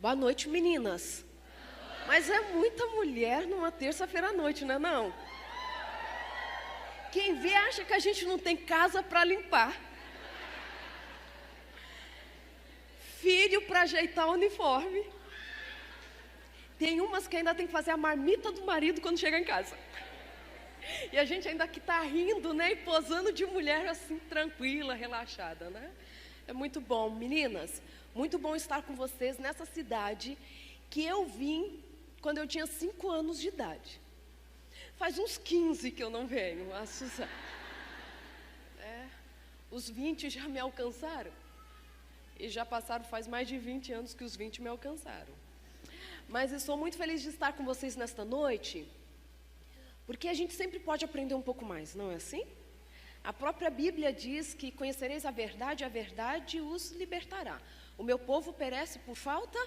Boa noite, meninas. Mas é muita mulher numa terça-feira à noite, não é não? Quem vê acha que a gente não tem casa para limpar, filho para ajeitar o uniforme. Tem umas que ainda tem que fazer a marmita do marido quando chega em casa. E a gente ainda que está rindo, né? E posando de mulher assim, tranquila, relaxada, né? É muito bom, meninas. Muito bom estar com vocês nessa cidade que eu vim quando eu tinha 5 anos de idade. Faz uns 15 que eu não venho, a Suzana. Os 20 já me alcançaram. E já passaram faz mais de 20 anos que os 20 me alcançaram. Mas eu estou muito feliz de estar com vocês nesta noite, porque a gente sempre pode aprender um pouco mais, não é assim? A própria Bíblia diz que conhecereis a verdade os libertará. O meu povo perece por falta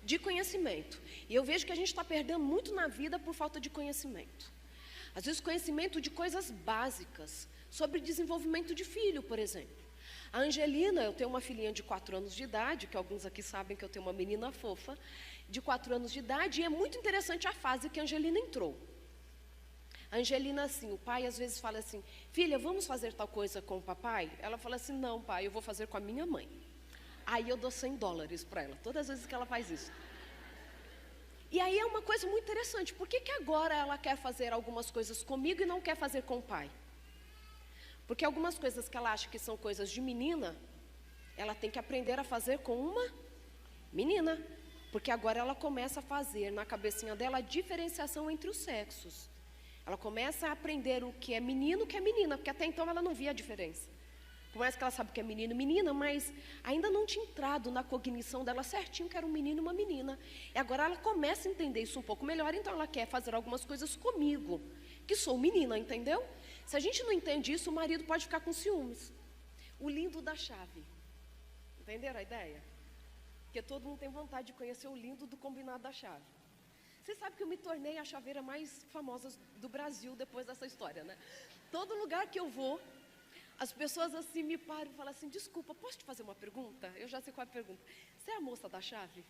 de conhecimento. E eu vejo que a gente está perdendo muito na vida por falta de conhecimento. Às vezes conhecimento de coisas básicas, sobre desenvolvimento de filho, por exemplo. A Angelina, eu tenho uma filhinha de 4 anos de idade, que alguns aqui sabem que eu tenho uma menina fofa, de 4 anos de idade, e é muito interessante a fase que a Angelina entrou. A Angelina, assim, o pai às vezes fala assim, filha, vamos fazer tal coisa com o papai? Ela fala assim, não pai, eu vou fazer com a minha mãe. Aí eu dou $100 para ela, todas as vezes que ela faz isso. E aí é uma coisa muito interessante, por que agora ela quer fazer algumas coisas comigo e não quer fazer com o pai? Porque algumas coisas que ela acha que são coisas de menina, ela tem que aprender a fazer com uma menina. Porque agora ela começa a fazer na cabecinha dela a diferenciação entre os sexos. Ela começa a aprender o que é menino e o que é menina, porque até então ela não via a diferença. Por mais que ela sabe que é menino e menina, mas ainda não tinha entrado na cognição dela certinho que era um menino e uma menina. E agora ela começa a entender isso um pouco melhor, então ela quer fazer algumas coisas comigo, que sou menina, entendeu? Se a gente não entende isso, o marido pode ficar com ciúmes. O lindo da chave. Entenderam a ideia? Porque todo mundo tem vontade de conhecer o lindo do combinado da chave. Você sabe que eu me tornei a chaveira mais famosa do Brasil depois dessa história, né? Todo lugar que eu vou, as pessoas assim me param e falam assim, desculpa, posso te fazer uma pergunta? Eu já sei qual é a pergunta. Você é a moça da chave?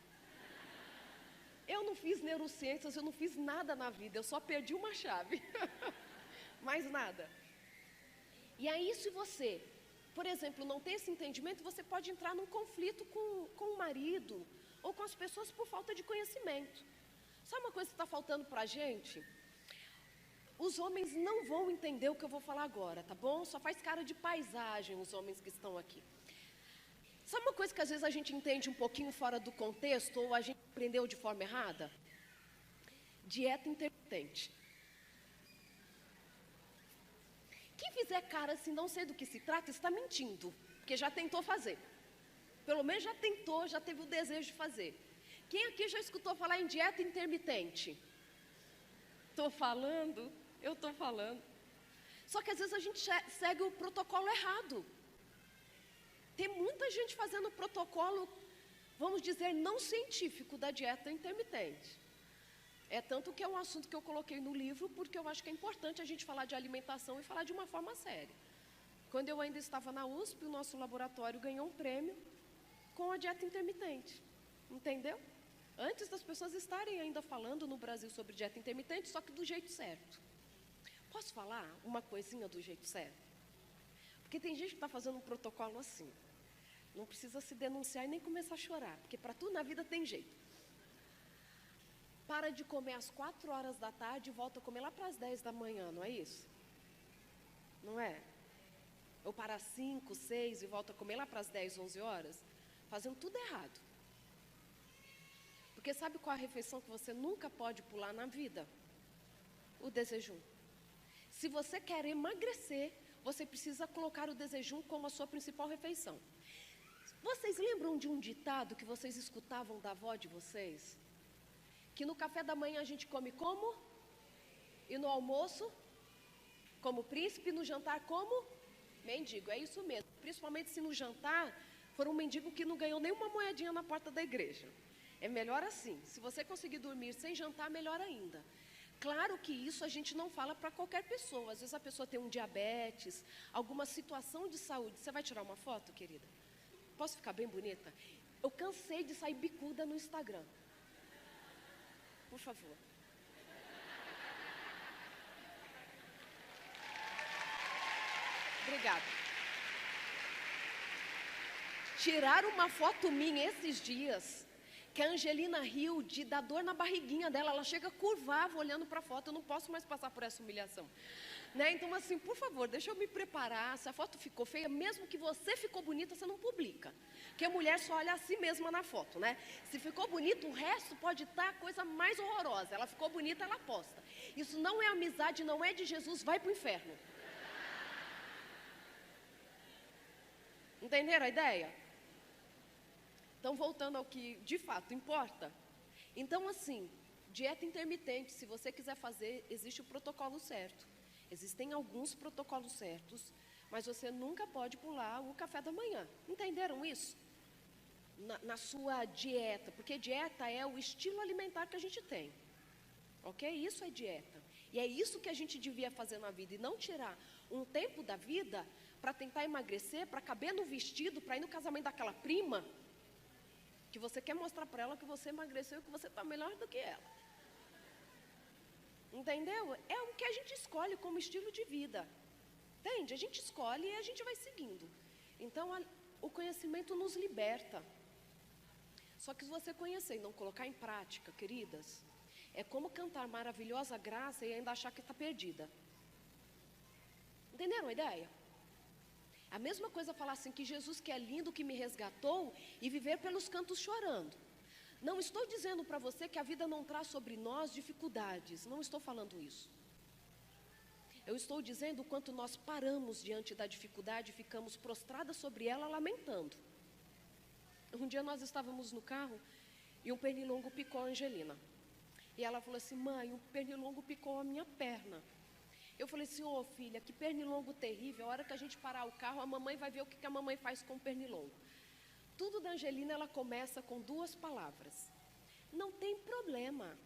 Eu não fiz neurociências, eu não fiz nada na vida, eu só perdi uma chave. Mais nada. E aí se você, por exemplo, não tem esse entendimento, você pode entrar num conflito com o marido ou com as pessoas por falta de conhecimento. Sabe uma coisa que está faltando para a gente? Os homens não vão entender o que eu vou falar agora, tá bom? Só faz cara de paisagem os homens que estão aqui. Sabe uma coisa que às vezes a gente entende um pouquinho fora do contexto ou a gente aprendeu de forma errada? Dieta intermitente. Quem fizer cara assim, não sei do que se trata, está mentindo, porque já tentou fazer. Pelo menos já tentou, já teve o desejo de fazer. Quem aqui já escutou falar em dieta intermitente? Estou falando, eu estou falando. Só que às vezes a gente segue o protocolo errado. Tem muita gente fazendo o protocolo, vamos dizer, não científico da dieta intermitente. É tanto que é um assunto que eu coloquei no livro, porque eu acho que é importante a gente falar de alimentação e falar de uma forma séria. Quando eu ainda estava na USP, o nosso laboratório ganhou um prêmio com a dieta intermitente. Entendeu? Antes das pessoas estarem ainda falando no Brasil sobre dieta intermitente, só que do jeito certo. Posso falar uma coisinha do jeito certo? Porque tem gente que está fazendo um protocolo assim. Não precisa se denunciar e nem começar a chorar, porque para tudo na vida tem jeito. Para de comer às 4 horas da tarde e volta a comer lá para as 10 da manhã, não é isso? Não é? Ou para as 5, 6 e volta a comer lá para as 10, 11 horas, fazendo tudo errado. Porque sabe qual a refeição que você nunca pode pular na vida? O desejum. Se você quer emagrecer, você precisa colocar o desejum como a sua principal refeição. Vocês lembram de um ditado que vocês escutavam da avó de vocês? Que no café da manhã a gente come como? E no almoço? Como príncipe, e no jantar como? Mendigo, é isso mesmo. Principalmente se no jantar for um mendigo que não ganhou nenhuma moedinha na porta da igreja. É melhor assim. Se você conseguir dormir sem jantar, melhor ainda. Claro que isso a gente não fala para qualquer pessoa. Às vezes a pessoa tem um diabetes, alguma situação de saúde. Você vai tirar uma foto, querida? Posso ficar bem bonita? Eu cansei de sair bicuda no Instagram. Por favor. Obrigada. Tiraram uma foto minha esses dias, que a Angelina riu de dar dor na barriguinha dela. Ela chega curvava olhando para a foto. Eu não posso mais passar por essa humilhação, né? Então assim, por favor, deixa eu me preparar. Se a foto ficou feia, mesmo que você ficou bonita, você não publica, porque a mulher só olha a si mesma na foto, né? Se ficou bonito, o resto pode estar a coisa mais horrorosa. Ela ficou bonita, ela posta. Isso não é amizade, não é de Jesus, vai para o inferno. Entenderam a ideia? Então, voltando ao que de fato importa. Então, assim, dieta intermitente, se você quiser fazer, existe o protocolo certo. Existem alguns protocolos certos, mas você nunca pode pular o café da manhã. Entenderam isso? Na sua dieta, porque dieta é o estilo alimentar que a gente tem. Ok? Isso é dieta. E é isso que a gente devia fazer na vida, e não tirar um tempo da vida para tentar emagrecer, para caber no vestido, para ir no casamento daquela prima, que você quer mostrar para ela que você emagreceu e que você está melhor do que ela. Entendeu? É o que a gente escolhe como estilo de vida. Entende? A gente escolhe e a gente vai seguindo. Então, o conhecimento nos liberta. Só que se você conhecer e não colocar em prática, queridas, é como cantar maravilhosa graça e ainda achar que está perdida. Entenderam a ideia? A mesma coisa falar assim, que Jesus que é lindo, que me resgatou, e viver pelos cantos chorando. Não estou dizendo para você que a vida não traz sobre nós dificuldades, não estou falando isso. Eu estou dizendo o quanto nós paramos diante da dificuldade e ficamos prostradas sobre ela, lamentando. Um dia nós estávamos no carro e um pernilongo picou a Angelina. E ela falou assim, mãe, um pernilongo picou a minha perna. Eu falei assim, ô filha, que pernilongo terrível, a hora que a gente parar o carro, a mamãe vai ver o que a mamãe faz com o pernilongo. Tudo da Angelina, ela começa com 2 palavras. Não tem problema.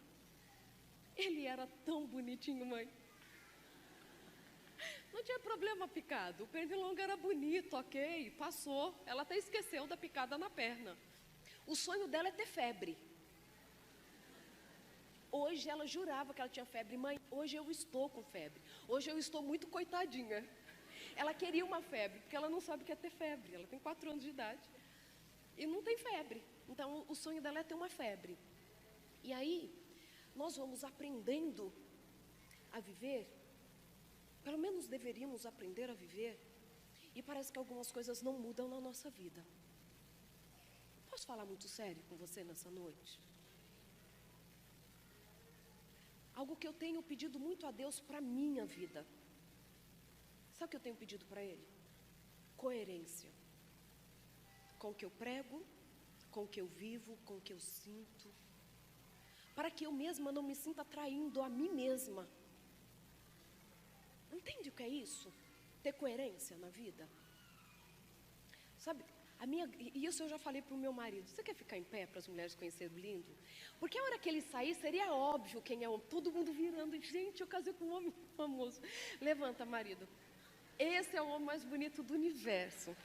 Ele era tão bonitinho, mãe. Não tinha problema picado, o pernilongo era bonito, ok, passou. Ela até esqueceu da picada na perna. O sonho dela é ter febre. Hoje ela jurava que ela tinha febre. Mãe, hoje eu estou com febre. Hoje eu estou muito coitadinha. Ela queria uma febre, porque ela não sabe o que é ter febre. Ela tem 4 anos de idade e não tem febre. Então o sonho dela é ter uma febre. E aí, nós vamos aprendendo a viver. Pelo menos deveríamos aprender a viver. E parece que algumas coisas não mudam na nossa vida. Posso falar muito sério com você nessa noite? Algo que eu tenho pedido muito a Deus para a minha vida. Sabe o que eu tenho pedido para Ele? Coerência. Com o que eu prego, com o que eu vivo, com o que eu sinto. Para que eu mesma não me sinta traindo a mim mesma. Entende o que é isso? Ter coerência na vida? Sabe, e isso eu já falei para o meu marido. Você quer ficar em pé para as mulheres conhecerem o lindo? Porque a hora que ele sair, seria óbvio quem é o homem. Todo mundo virando. Gente, eu casei com um homem famoso. Levanta, marido. Esse é o homem mais bonito do universo.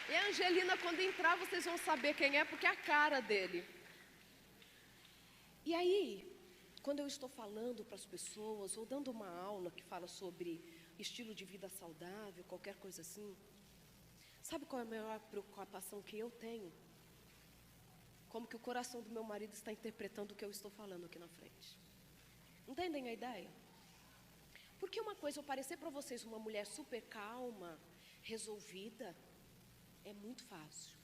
E a Angelina, quando entrar, vocês vão saber quem é, porque é a cara dele. E aí, quando eu estou falando para as pessoas, ou dando uma aula que fala sobre estilo de vida saudável, qualquer coisa assim, sabe qual é a maior preocupação que eu tenho? Como que o coração do meu marido está interpretando o que eu estou falando aqui na frente. Entendem a ideia? Porque uma coisa, eu parecer para vocês uma mulher super calma, resolvida, é muito fácil.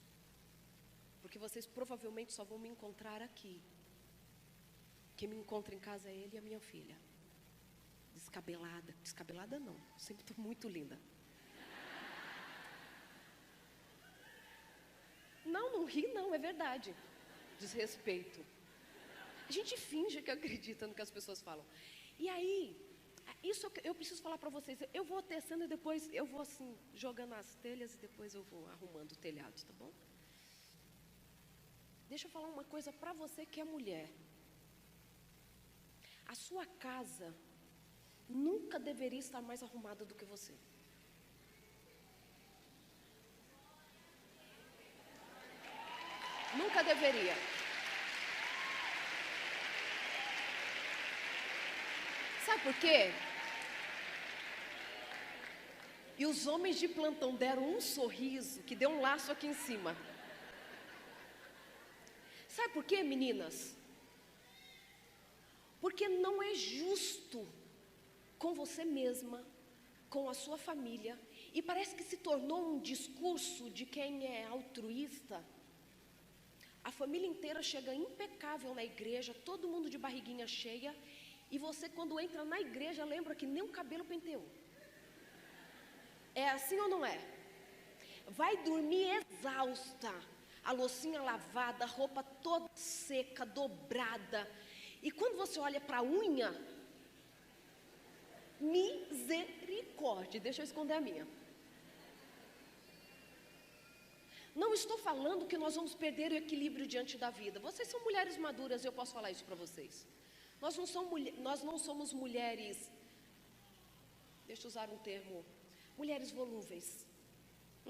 Porque vocês provavelmente só vão me encontrar aqui. Quem me encontra em casa é ele e a minha filha. Descabelada. Descabelada não, eu sempre estou muito linda. Não ri não, é verdade. Desrespeito. A gente finge que acredita no que as pessoas falam. E aí, isso eu preciso falar para vocês. Eu vou tecendo e depois eu vou assim, jogando as telhas e depois eu vou arrumando o telhado, tá bom? Deixa eu falar uma coisa para você que é mulher. A sua casa nunca deveria estar mais arrumada do que você. nunca deveria. Sabe por quê? E os homens de plantão deram um sorriso que deu um laço aqui em cima. Sabe por quê, meninas? Porque não é justo com você mesma, com a sua família, e parece que se tornou um discurso de quem é altruísta. A família inteira chega impecável na igreja, todo mundo de barriguinha cheia, e você, quando entra na igreja, lembra que nem o cabelo penteou. É assim ou não é? Vai dormir exausta, a loucinha lavada, a roupa toda seca, dobrada. E quando você olha para a unha, misericórdia, deixa eu esconder a minha. Não estou falando que nós vamos perder o equilíbrio diante da vida. Vocês são mulheres maduras, eu posso falar isso para vocês. Nós não somos mulheres, deixa eu usar um termo, mulheres volúveis.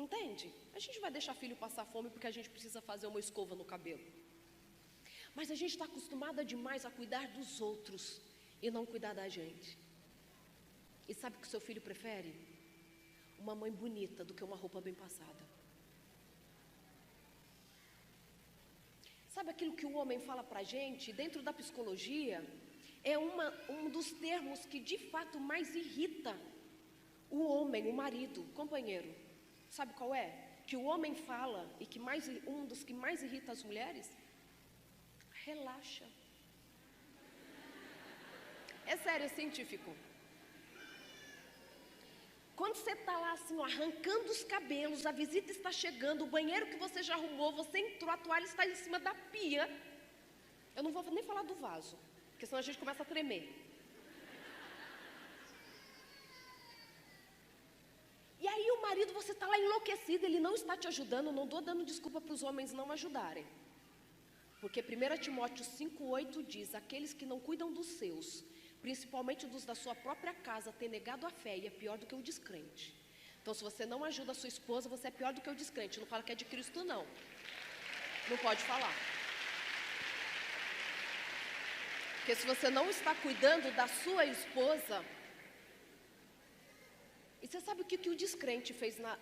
Entende? A gente vai deixar filho passar fome porque a gente precisa fazer uma escova no cabelo. Mas a gente está acostumada demais a cuidar dos outros e não cuidar da gente. E sabe o que seu filho prefere? Uma mãe bonita do que uma roupa bem passada. Sabe aquilo que o homem fala pra gente? Dentro da psicologia, é um dos termos que de fato mais irrita o homem, o marido, o companheiro. Sabe qual é? Que o homem fala e que um dos que mais irrita as mulheres? Relaxa. É sério, é científico. Quando você está lá assim, ó, arrancando os cabelos, a visita está chegando, o banheiro que você já arrumou, você entrou, a toalha está em cima da pia. Eu não vou nem falar do vaso, porque senão a gente começa a tremer. E aí o marido, você está lá enlouquecido, ele não está te ajudando. Não estou dando desculpa para os homens não ajudarem. Porque 1 Timóteo 5,8 diz: aqueles que não cuidam dos seus, principalmente dos da sua própria casa, têm negado a fé e é pior do que o descrente. Então, se você não ajuda a sua esposa, você é pior do que o descrente. Não fala que é de Cristo, não. Não pode falar. Porque se você não está cuidando da sua esposa... E você sabe o que o descrente fez na...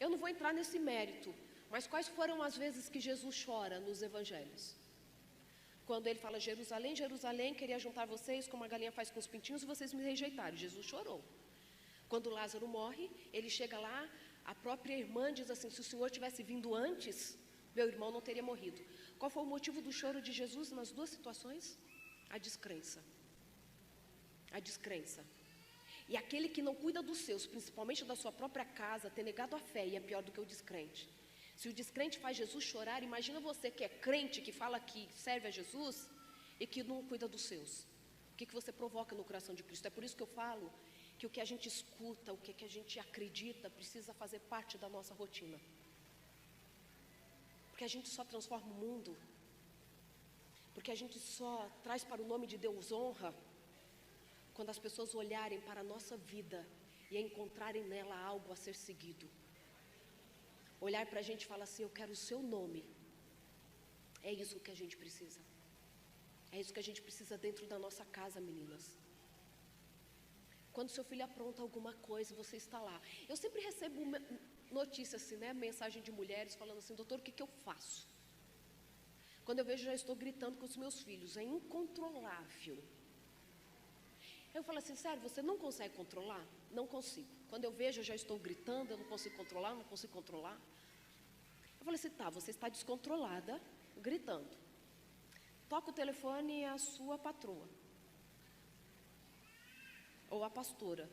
Eu não vou entrar nesse mérito, mas quais foram as vezes que Jesus chora nos evangelhos? Quando ele fala: Jerusalém, Jerusalém, queria juntar vocês como a galinha faz com os pintinhos e vocês me rejeitaram. Jesus chorou. Quando Lázaro morre, ele chega lá, a própria irmã diz assim: se o Senhor tivesse vindo antes, meu irmão não teria morrido. Qual foi o motivo do choro de Jesus nas duas situações? A descrença. A descrença. E aquele que não cuida dos seus, principalmente da sua própria casa, ter negado a fé, e é pior do que o descrente. Se o descrente faz Jesus chorar, imagina você que é crente, que fala que serve a Jesus e que não cuida dos seus. O que você provoca no coração de Cristo? É por isso que eu falo que o que a gente escuta, o que a gente acredita, precisa fazer parte da nossa rotina. Porque a gente só transforma o mundo, porque a gente só traz para o nome de Deus honra, quando as pessoas olharem para a nossa vida e encontrarem nela algo a ser seguido. Olhar para a gente e falar assim: eu quero o seu nome. É isso que a gente precisa. É isso que a gente precisa dentro da nossa casa, meninas. Quando seu filho apronta alguma coisa, você está lá. Eu sempre recebo notícias assim, né? Mensagem de mulheres falando assim: doutor, o que eu faço? Quando eu vejo, já estou gritando com os meus filhos. É incontrolável. Eu falo assim: sério, você não consegue controlar? Não consigo. Quando eu vejo, eu já estou gritando, eu não consigo controlar, não consigo controlar. Eu falei assim: tá, você está descontrolada, gritando. Toca o telefone e a sua patroa. Ou a pastora.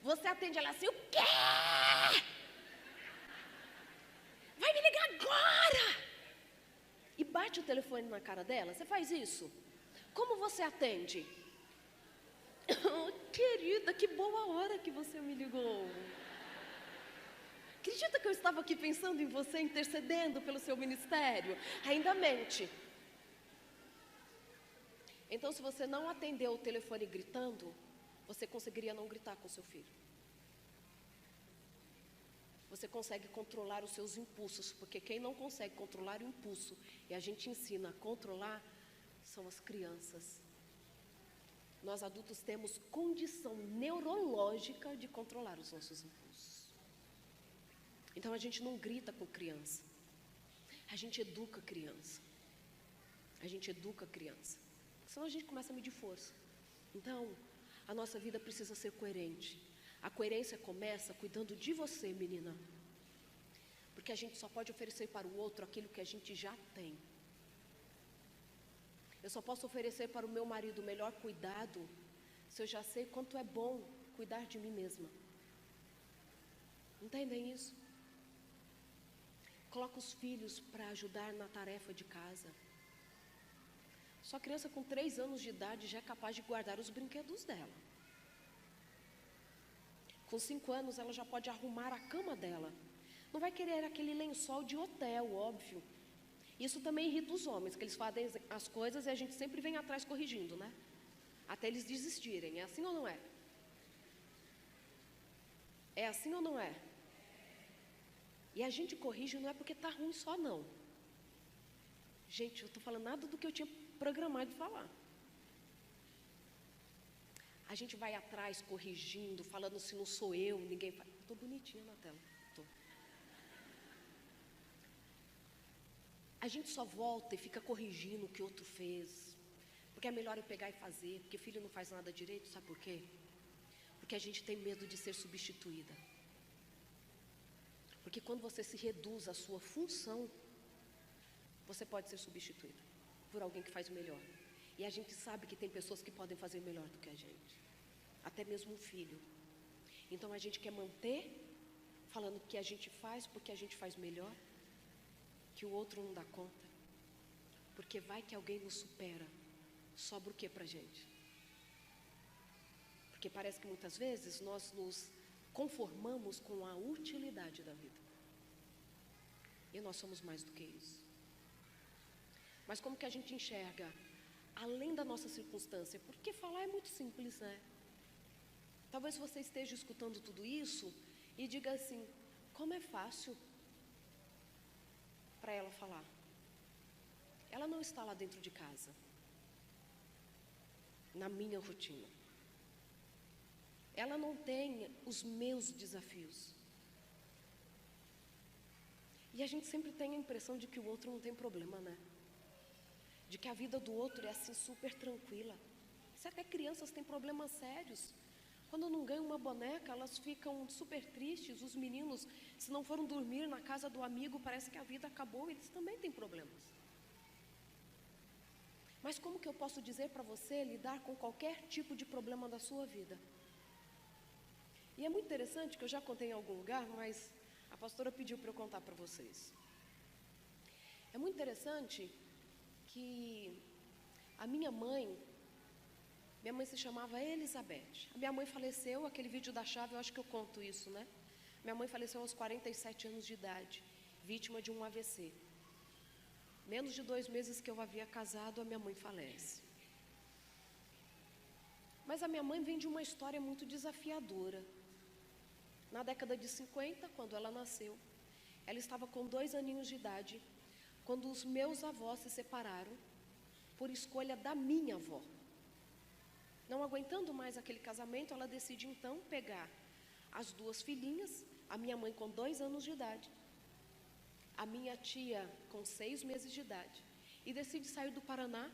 Você atende ela assim: o quê? Vai me ligar agora! E bate o telefone na cara dela. Você faz isso? Como você atende? Oh, querida, que boa hora que você me ligou. Acredita que eu estava aqui pensando em você, intercedendo pelo seu ministério? Ainda mente. Então, se você não atendeu o telefone gritando, você conseguiria não gritar com seu filho. você consegue controlar os seus impulsos, porque quem não consegue controlar o impulso e a gente ensina a controlar são as crianças. Nós adultos temos condição neurológica de controlar os nossos impulsos. Então a gente não grita com criança, a gente educa a criança. A gente educa a criança, senão a gente começa a medir força. Então, a nossa vida precisa ser coerente. A coerência começa cuidando de você, menina. Porque a gente só pode oferecer para o outro aquilo que a gente já tem. Eu só posso oferecer para o meu marido o melhor cuidado se eu já sei quanto é bom cuidar de mim mesma. Entendem isso? Coloca os filhos para ajudar na tarefa de casa. Sua criança com 3 anos de idade já é capaz de guardar os brinquedos dela. Com 5 anos ela já pode arrumar a cama dela. Não vai querer aquele lençol de hotel, óbvio. Isso também irrita os homens, que eles fazem as coisas e a gente sempre vem atrás corrigindo, né? Até eles desistirem. É assim ou não é? É assim ou não é? E a gente corrige não é porque está ruim só, não. Gente, eu estou falando nada do que eu tinha programado de falar. A gente vai atrás corrigindo, falando se não sou eu, ninguém faz. Estou bonitinha na tela. Tô. A gente só volta e fica corrigindo o que outro fez. Porque é melhor eu pegar e fazer, porque filho não faz nada direito, sabe por quê? Porque a gente tem medo de ser substituída. Porque quando você se reduz à sua função, você pode ser substituída por alguém que faz melhor. E a gente sabe que tem pessoas que podem fazer melhor do que a gente. Até mesmo um filho. Então a gente quer manter, falando que a gente faz porque a gente faz melhor, que o outro não dá conta. Porque vai que alguém nos supera, sobra o que pra gente? Porque parece que muitas vezes nós nos conformamos com a utilidade da vida. E nós somos mais do que isso. Mas como que a gente enxerga além da nossa circunstância? Porque falar é muito simples, né? Talvez você esteja escutando tudo isso e diga assim: como é fácil para ela falar. Ela não está lá dentro de casa, na minha rotina. Ela não tem os meus desafios. E a gente sempre tem a impressão de que o outro não tem problema, né? De que a vida do outro é assim super tranquila. Se até crianças têm problemas sérios. Quando não ganham uma boneca, elas ficam super tristes. Os meninos, se não foram dormir na casa do amigo, parece que a vida acabou, eles também têm problemas. Mas como que eu posso dizer para você lidar com qualquer tipo de problema da sua vida? E é muito interessante que eu já contei em algum lugar, mas a pastora pediu para eu contar para vocês. É muito interessante que a minha mãe se chamava Elizabeth. A minha mãe faleceu, aquele vídeo da chave, eu acho que eu conto isso, né? Minha mãe faleceu aos 47 anos de idade, vítima de um AVC. Menos de 2 meses que eu havia casado, a minha mãe falece. Mas a minha mãe vem de uma história muito desafiadora. Na década de 50, quando ela nasceu, ela estava com 2 aninhos de idade, quando os meus avós se separaram por escolha da minha avó. Não aguentando mais aquele casamento, ela decide então pegar as 2 filhinhas, a minha mãe com 2 anos de idade, a minha tia com 6 meses de idade, e decide sair do Paraná,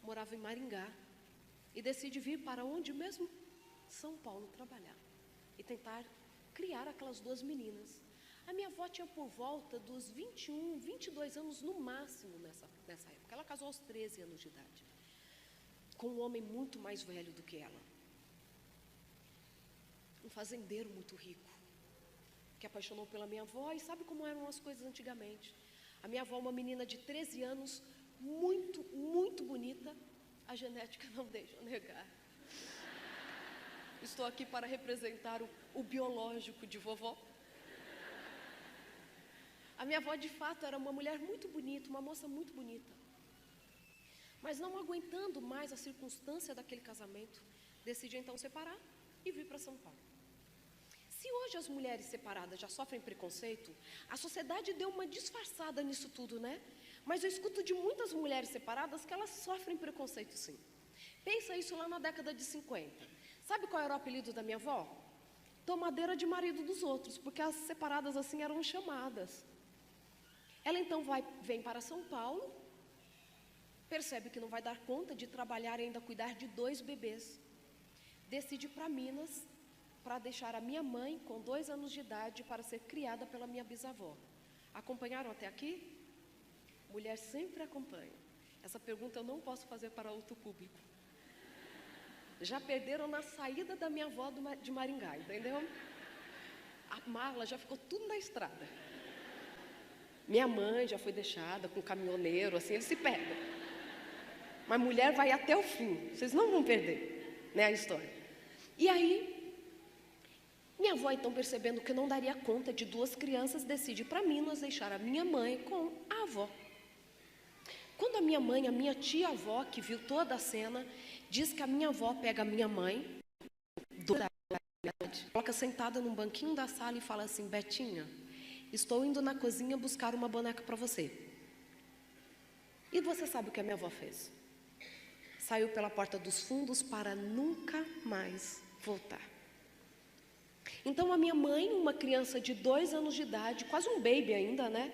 morava em Maringá, e decide vir para onde mesmo? São Paulo trabalhar e tentar criar aquelas 2 meninas. A minha avó tinha por volta dos 21, 22 anos no máximo nessa época. Ela casou aos 13 anos de idade, com um homem muito mais velho do que ela. Um fazendeiro muito rico, que apaixonou pela minha avó, e sabe como eram as coisas antigamente. A minha avó, uma menina de 13 anos, muito, muito bonita, a genética não deixa eu negar. Estou aqui para representar o biológico de vovó. A minha avó, de fato, era uma mulher muito bonita, uma moça muito bonita. Mas não aguentando mais a circunstância daquele casamento, decide então separar e vir para São Paulo. Se hoje as mulheres separadas já sofrem preconceito, a sociedade deu uma disfarçada nisso tudo, né? Mas eu escuto de muitas mulheres separadas que elas sofrem preconceito, sim. Pensa isso lá na década de 50. Sabe qual era o apelido da minha avó? Tomadeira de marido dos outros, porque as separadas assim eram chamadas. Ela então vem para São Paulo, percebe que não vai dar conta de trabalhar e ainda cuidar de 2 bebês. Decide ir para Minas, para deixar a minha mãe com 2 anos de idade para ser criada pela minha bisavó. Acompanharam até aqui? Mulher sempre acompanha. Essa pergunta eu não posso fazer para outro público. Já perderam na saída da minha avó de Maringá, entendeu? A mala já ficou tudo na estrada. Minha mãe já foi deixada com um caminhoneiro, assim, eles se perdem. Mas mulher vai até o fim, vocês não vão perder, né, a história. E aí, minha avó, então, percebendo que não daria conta de 2 crianças, decide ir para Minas deixar a minha mãe com a avó. Quando a minha mãe, a minha tia-avó, que viu toda a cena, diz que a minha avó pega a minha mãe, coloca sentada num banquinho da sala e fala assim: Betinha, estou indo na cozinha buscar uma boneca para você. E você sabe o que a minha avó fez? Saiu pela porta dos fundos para nunca mais voltar. Então a minha mãe, uma criança de 2 anos de idade, quase um baby ainda, né?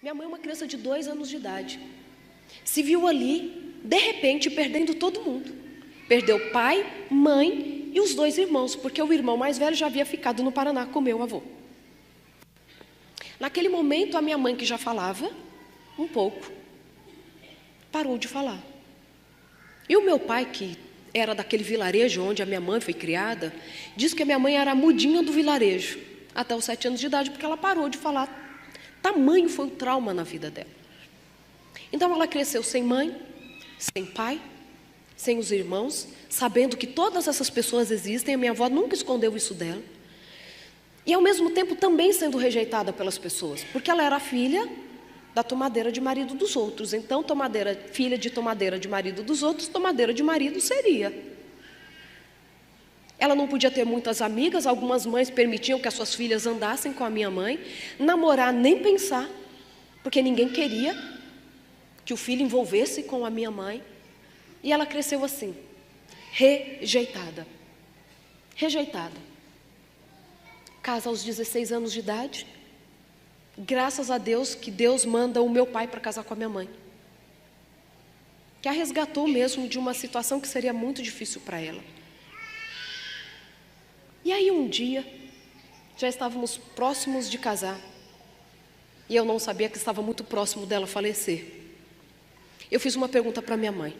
Minha mãe, uma criança de 2 anos de idade, se viu ali, de repente, perdendo todo mundo. Perdeu pai, mãe e os 2 irmãos, porque o irmão mais velho já havia ficado no Paraná com meu avô. Naquele momento, a minha mãe, que já falava um pouco, parou de falar. E o meu pai, que era daquele vilarejo onde a minha mãe foi criada, disse que a minha mãe era a mudinha do vilarejo, até os 7 anos de idade, porque ela parou de falar. Tamanho foi o trauma na vida dela. Então ela cresceu sem mãe, sem pai, sem os irmãos, sabendo que todas essas pessoas existem, a minha avó nunca escondeu isso dela. E ao mesmo tempo também sendo rejeitada pelas pessoas, porque ela era filha da tomadeira de marido dos outros. Então, filha de tomadeira de marido dos outros, tomadeira de marido seria. Ela não podia ter muitas amigas, algumas mães permitiam que as suas filhas andassem com a minha mãe, namorar nem pensar, porque ninguém queria que o filho envolvesse com a minha mãe. E ela cresceu assim, rejeitada. Rejeitada. Casa aos 16 anos de idade. Graças a Deus que Deus manda o meu pai para casar com a minha mãe, que a resgatou mesmo de uma situação que seria muito difícil para ela. E aí um dia, já estávamos próximos de casar, e eu não sabia que estava muito próximo dela falecer. Eu fiz uma pergunta para minha mãe,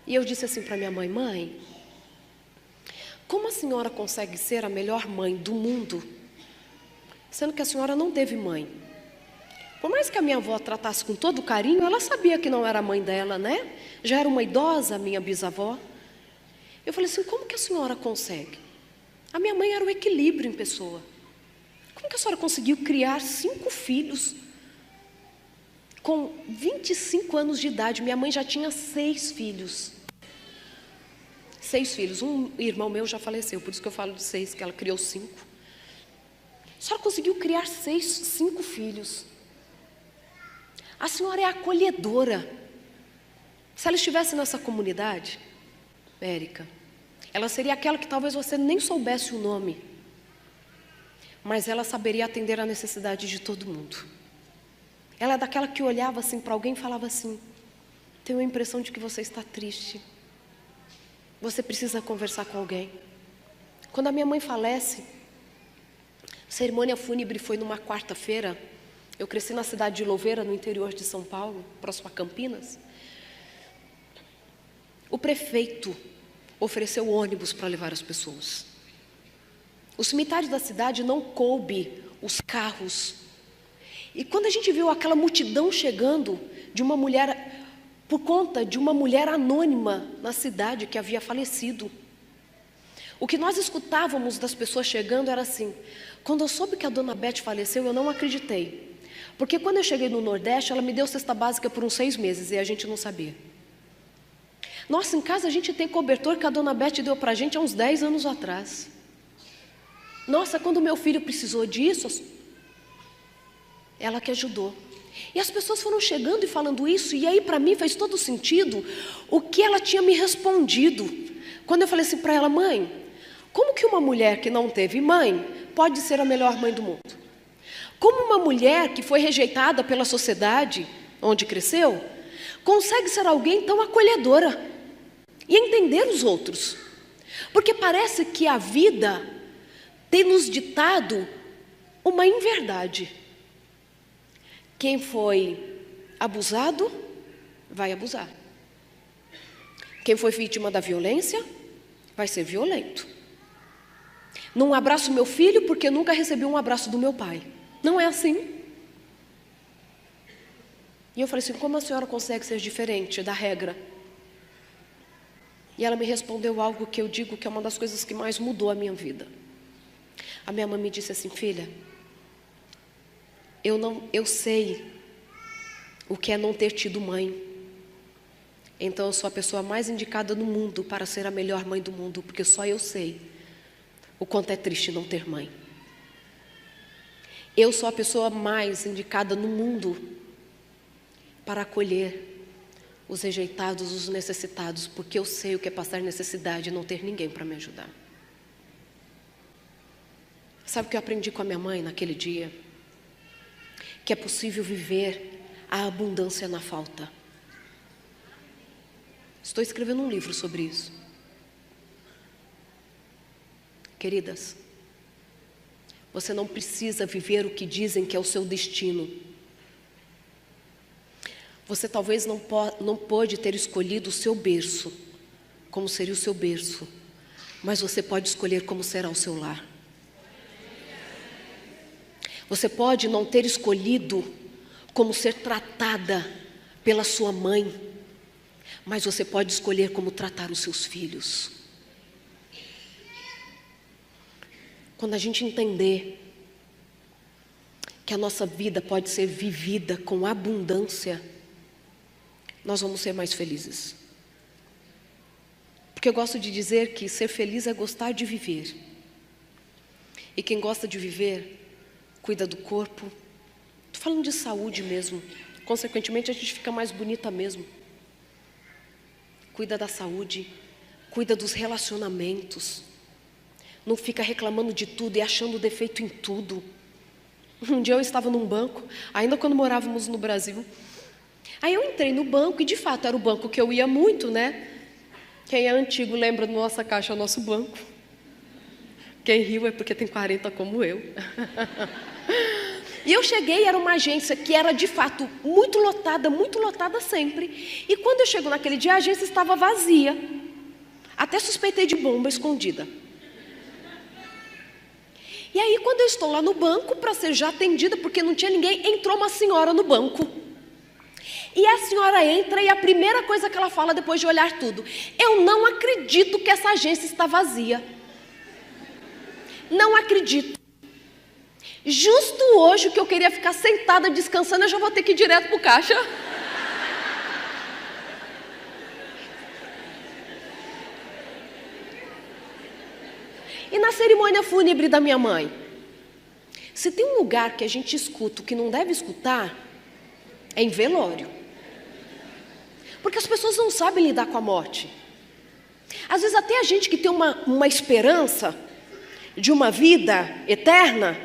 e eu disse assim para minha mãe: mãe, como a senhora consegue ser a melhor mãe do mundo, sendo que a senhora não teve mãe? Por mais que a minha avó tratasse com todo carinho, ela sabia que não era a mãe dela, né? Já era uma idosa, a minha bisavó. Eu falei assim: como que a senhora consegue? A minha mãe era o equilíbrio em pessoa. Como que a senhora conseguiu criar 5 filhos? Com 25 anos de idade, minha mãe já tinha 6 filhos. 6 filhos. Um irmão meu já faleceu, por isso que eu falo de 6, que ela criou 5. A senhora conseguiu criar 5 filhos. A senhora é acolhedora. Se ela estivesse nessa comunidade, Érica, ela seria aquela que talvez você nem soubesse o nome, mas ela saberia atender a necessidade de todo mundo. Ela é daquela que olhava assim para alguém e falava assim: tenho a impressão de que você está triste, você precisa conversar com alguém. Quando a minha mãe falece, a cerimônia fúnebre foi numa quarta-feira. Eu cresci na cidade de Louveira, no interior de São Paulo, próximo a Campinas. O prefeito ofereceu ônibus para levar as pessoas. O cemitério da cidade não coube os carros. E quando a gente viu aquela multidão chegando de uma mulher, por conta de uma mulher anônima na cidade que havia falecido, o que nós escutávamos das pessoas chegando era assim: quando eu soube que a dona Beth faleceu, eu não acreditei. Porque quando eu cheguei no Nordeste, ela me deu cesta básica por uns 6 meses e a gente não sabia. Nossa, em casa a gente tem cobertor que a dona Beth deu para a gente há uns 10 anos atrás. Nossa, quando meu filho precisou disso, ela que ajudou. E as pessoas foram chegando e falando isso, e aí para mim fez todo sentido o que ela tinha me respondido. Quando eu falei assim para ela: mãe, como que uma mulher que não teve mãe pode ser a melhor mãe do mundo? Como uma mulher que foi rejeitada pela sociedade onde cresceu, consegue ser alguém tão acolhedora e entender os outros? Porque parece que a vida tem nos ditado uma inverdade. Quem foi abusado, vai abusar. Quem foi vítima da violência, vai ser violento. Não abraço meu filho porque nunca recebi um abraço do meu pai. Não é assim. E eu falei assim: como a senhora consegue ser diferente da regra? E ela me respondeu algo que eu digo que é uma das coisas que mais mudou a minha vida. A minha mãe me disse assim: filha, eu sei o que é não ter tido mãe. Então eu sou a pessoa mais indicada no mundo para ser a melhor mãe do mundo, porque só eu sei o quanto é triste não ter mãe. Eu sou a pessoa mais indicada no mundo para acolher os rejeitados, os necessitados, porque eu sei o que é passar necessidade e não ter ninguém para me ajudar. Sabe o que eu aprendi com a minha mãe naquele dia? Que é possível viver a abundância na falta. Estou escrevendo um livro sobre isso. Queridas, você não precisa viver o que dizem que é o seu destino. Você talvez não pode ter escolhido o seu berço, como seria o seu berço, mas você pode escolher como será o seu lar. Você pode não ter escolhido como ser tratada pela sua mãe, mas você pode escolher como tratar os seus filhos. Quando a gente entender que a nossa vida pode ser vivida com abundância, nós vamos ser mais felizes. Porque eu gosto de dizer que ser feliz é gostar de viver. E quem gosta de viver, cuida do corpo. Estou falando de saúde mesmo. Consequentemente, a gente fica mais bonita mesmo. Cuida da saúde, cuida dos relacionamentos. Não fica reclamando de tudo e achando defeito em tudo. Um dia eu estava num banco, ainda quando morávamos no Brasil. Aí eu entrei no banco e de fato era o banco que eu ia muito, né? Quem é antigo lembra do Nossa Caixa, Nosso Banco. Quem riu é porque tem 40 como eu. E eu cheguei, era uma agência que era de fato muito lotada sempre. E quando eu chego naquele dia, a agência estava vazia. Até suspeitei de bomba escondida. E aí quando eu estou lá no banco para ser já atendida, porque não tinha ninguém, entrou uma senhora no banco. E a senhora entra e a primeira coisa que ela fala depois de olhar tudo: eu não acredito que essa agência está vazia. Não acredito. Justo hoje que eu queria ficar sentada descansando, eu já vou ter que ir direto para o caixa. E na cerimônia fúnebre da minha mãe, se tem um lugar que a gente escuta o que não deve escutar, é em velório. Porque as pessoas não sabem lidar com a morte. Às vezes até a gente que tem uma esperança de uma vida eterna,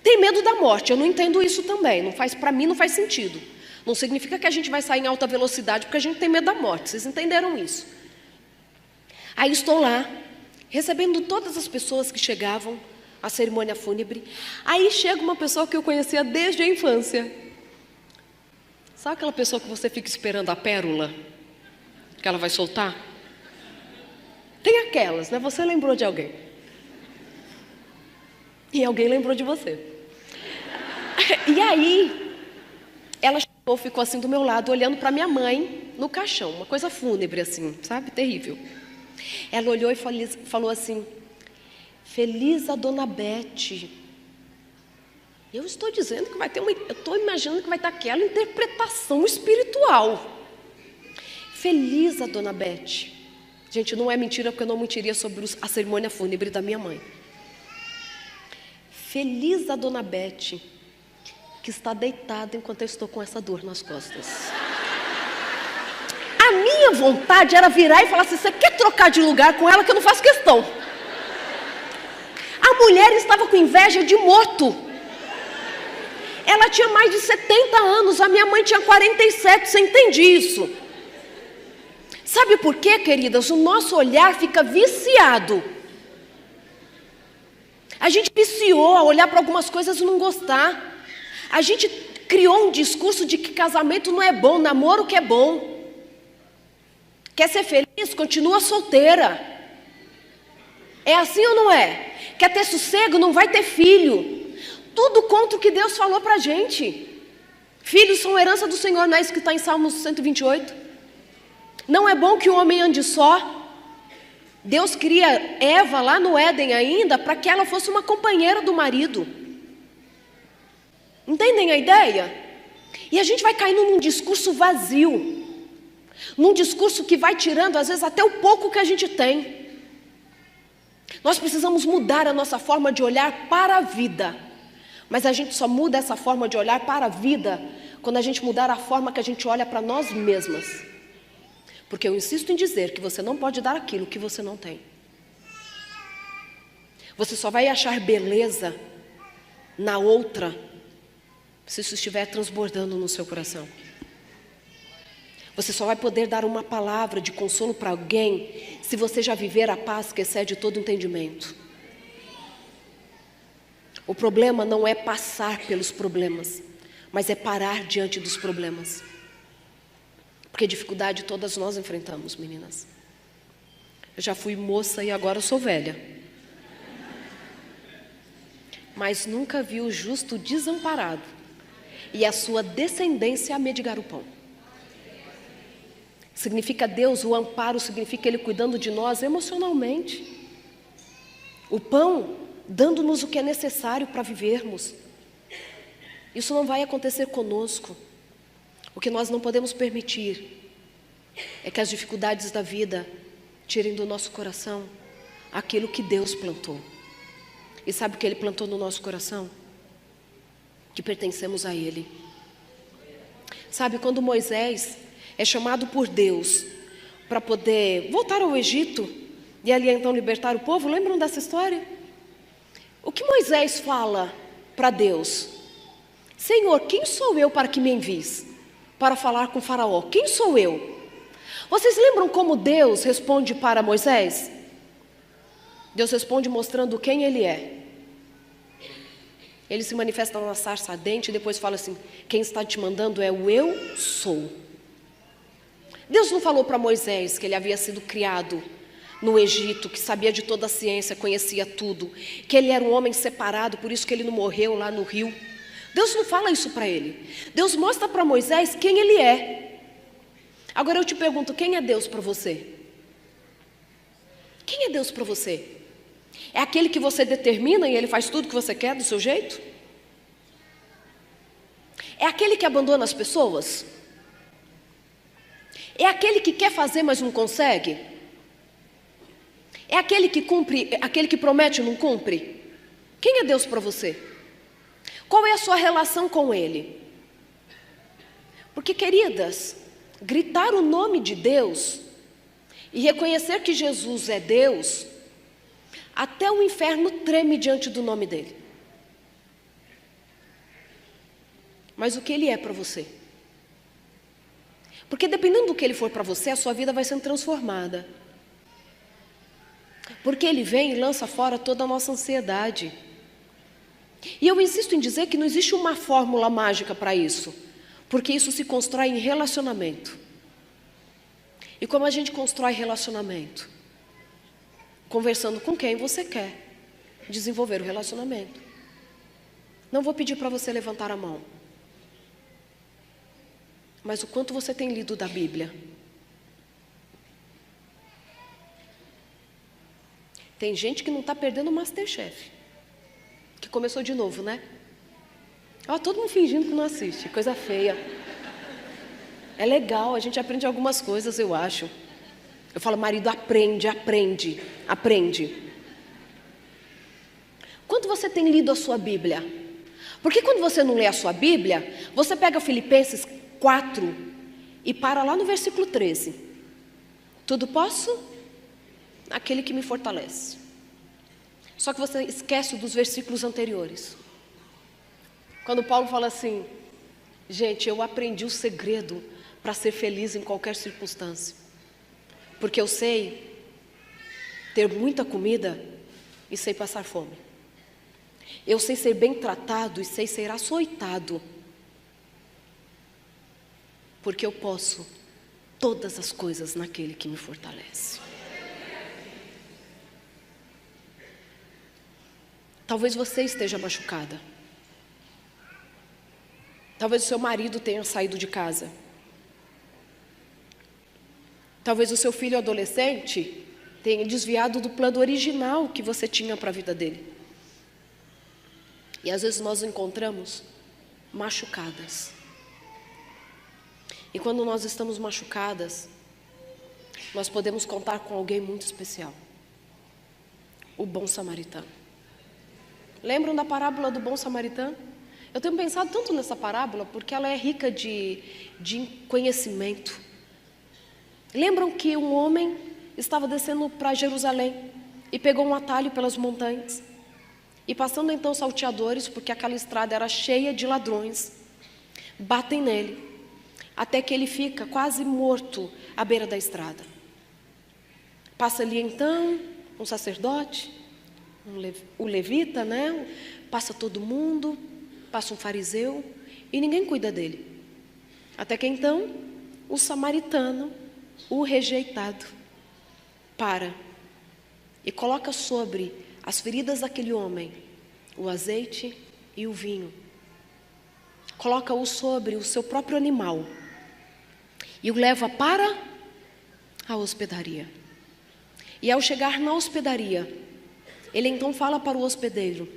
tem medo da morte. Eu não entendo isso também. Para mim não faz sentido. Não significa que a gente vai sair em alta velocidade porque a gente tem medo da morte. Vocês entenderam isso? Aí estou lá, recebendo todas as pessoas que chegavam à cerimônia fúnebre. Aí chega uma pessoa que eu conhecia desde a infância. Sabe aquela pessoa que você fica esperando a pérola que ela vai soltar? Tem aquelas, né? Você lembrou de alguém. E alguém lembrou de você. E aí, ela chegou, ficou assim do meu lado, olhando para minha mãe no caixão. Uma coisa fúnebre assim, sabe? Terrível. Ela olhou e falou assim: feliz a Dona Bete. Eu estou dizendo que vai ter eu estou imaginando que vai ter aquela interpretação espiritual. Feliz a Dona Bete. Gente, não é mentira, porque eu não mentiria sobre a cerimônia fúnebre da minha mãe. Feliz a dona Bete, que está deitada enquanto eu estou com essa dor nas costas. A minha vontade era virar e falar assim: você quer trocar de lugar com ela que eu não faço questão. A mulher estava com inveja de morto. Ela tinha mais de 70 anos, a minha mãe tinha 47, você entende isso? Sabe por quê, queridas? O nosso olhar fica viciado. A gente viciou a olhar para algumas coisas e não gostar. A gente criou um discurso de que casamento não é bom, namoro que é bom. Quer ser feliz? Continua solteira. É assim ou não é? Quer ter sossego? Não vai ter filho. Tudo contra o que Deus falou para a gente. Filhos são herança do Senhor, não é isso que está em Salmos 128? Não é bom que o homem ande só. Deus cria Eva lá no Éden ainda para que ela fosse uma companheira do marido. Entendem a ideia? E a gente vai caindo num discurso vazio. Num discurso que vai tirando às vezes até o pouco que a gente tem. Nós precisamos mudar a nossa forma de olhar para a vida. Mas a gente só muda essa forma de olhar para a vida quando a gente mudar a forma que a gente olha para nós mesmas. Porque eu insisto em dizer que você não pode dar aquilo que você não tem. Você só vai achar beleza na outra se isso estiver transbordando no seu coração. Você só vai poder dar uma palavra de consolo para alguém se você já viver a paz que excede todo entendimento. O problema não é passar pelos problemas, mas é parar diante dos problemas. Porque dificuldade todas nós enfrentamos, meninas. Eu já fui moça e agora sou velha. Mas nunca vi o justo desamparado e a sua descendência a mendigar o pão. Significa Deus, o amparo significa Ele cuidando de nós emocionalmente. O pão, dando-nos o que é necessário para vivermos. Isso não vai acontecer conosco. O que nós não podemos permitir é que as dificuldades da vida tirem do nosso coração aquilo que Deus plantou. E sabe o que Ele plantou no nosso coração? Que pertencemos a Ele. Sabe, quando Moisés é chamado por Deus para poder voltar ao Egito e ali então libertar o povo, lembram dessa história? O que Moisés fala para Deus? Senhor, quem sou eu para que me envies para falar com Faraó? Quem sou eu? Vocês lembram como Deus responde para Moisés? Deus responde mostrando quem Ele é. Ele se manifesta na sarça ardente e depois fala assim: quem está te mandando é o eu sou. Deus não falou para Moisés que ele havia sido criado no Egito, que sabia de toda a ciência, conhecia tudo, que ele era um homem separado, por isso que ele não morreu lá no rio. Deus não fala isso para ele. Deus mostra para Moisés quem ele é. Agora eu te pergunto, quem é Deus para você? Quem é Deus para você? É aquele que você determina e ele faz tudo que você quer do seu jeito? É aquele que abandona as pessoas? É aquele que quer fazer, mas não consegue? É aquele que cumpre, aquele que promete e não cumpre? Quem é Deus para você? Qual é a sua relação com Ele? Porque, queridas, gritar o nome de Deus e reconhecer que Jesus é Deus, até o inferno treme diante do nome dEle. Mas o que Ele é para você? Porque dependendo do que Ele for para você, a sua vida vai sendo transformada. Porque Ele vem e lança fora toda a nossa ansiedade. E eu insisto em dizer que não existe uma fórmula mágica para isso. Porque isso se constrói em relacionamento. E como a gente constrói relacionamento? Conversando com quem você quer desenvolver o relacionamento. Não vou pedir para você levantar a mão. Mas o quanto você tem lido da Bíblia? Tem gente que não está perdendo o MasterChef. Que começou de novo, né? Ó, todo mundo fingindo que não assiste, coisa feia. É legal, a gente aprende algumas coisas, eu acho. Eu falo, marido, aprende. Quanto você tem lido a sua Bíblia? Porque quando você não lê a sua Bíblia, você pega Filipenses 4 e para lá no versículo 13. Tudo posso? Aquele que me fortalece. Só que você esquece dos versículos anteriores. Quando Paulo fala assim, gente, eu aprendi o segredo para ser feliz em qualquer circunstância. Porque eu sei ter muita comida e sei passar fome. Eu sei ser bem tratado e sei ser açoitado. Porque eu posso todas as coisas naquele que me fortalece. Talvez você esteja machucada. Talvez o seu marido tenha saído de casa. Talvez o seu filho adolescente tenha desviado do plano original que você tinha para a vida dele. E às vezes nós nos encontramos machucadas. E quando nós estamos machucadas, nós podemos contar com alguém muito especial. O bom samaritano. Lembram da parábola do bom samaritano? Eu tenho pensado tanto nessa parábola porque ela é rica de conhecimento. Lembram que um homem estava descendo para Jerusalém e pegou um atalho pelas montanhas. E passando então salteadores, porque aquela estrada era cheia de ladrões, batem nele, até que ele fica quase morto à beira da estrada. Passa ali então um sacerdote, o levita, né? Passa todo mundo, passa um fariseu e ninguém cuida dele. Até que então o samaritano, o rejeitado, para e coloca sobre as feridas daquele homem o azeite e o vinho. Coloca-o sobre o seu próprio animal e o leva para a hospedaria. E ao chegar na hospedaria, ele então fala para o hospedeiro: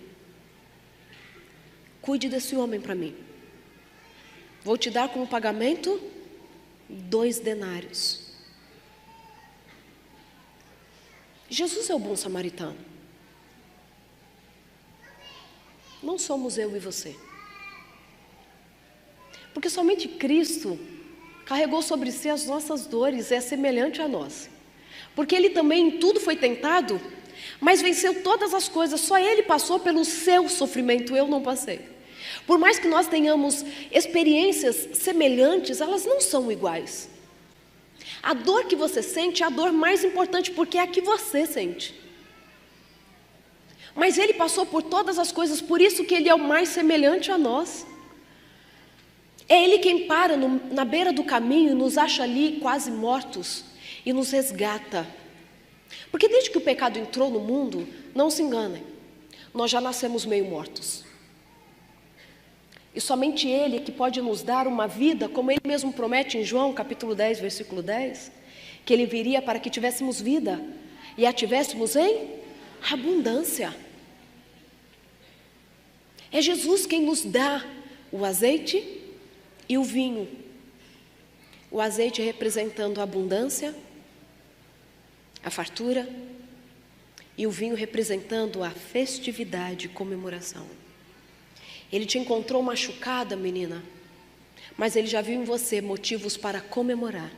cuide desse homem para mim. Vou te dar como pagamento 2 denários. Jesus é o bom samaritano. Não somos eu e você. Porque somente Cristo carregou sobre si as nossas dores, é semelhante a nós. Porque Ele também em tudo foi tentado, mas venceu todas as coisas. Só Ele passou pelo seu sofrimento, eu não passei. Por mais que nós tenhamos experiências semelhantes, elas não são iguais. A dor que você sente é a dor mais importante, porque é a que você sente. Mas Ele passou por todas as coisas, por isso que Ele é o mais semelhante a nós. É Ele quem para na beira do caminho, nos acha ali quase mortos e nos resgata. Porque desde que o pecado entrou no mundo, não se enganem, nós já nascemos meio mortos. E somente Ele é que pode nos dar uma vida, como Ele mesmo promete em João capítulo 10, versículo 10, que Ele viria para que tivéssemos vida e a tivéssemos em abundância. É Jesus quem nos dá o azeite e o vinho. O azeite representando a abundância, a fartura, e o vinho representando a festividade e comemoração. Ele te encontrou machucada, menina, mas Ele já viu em você motivos para comemorar.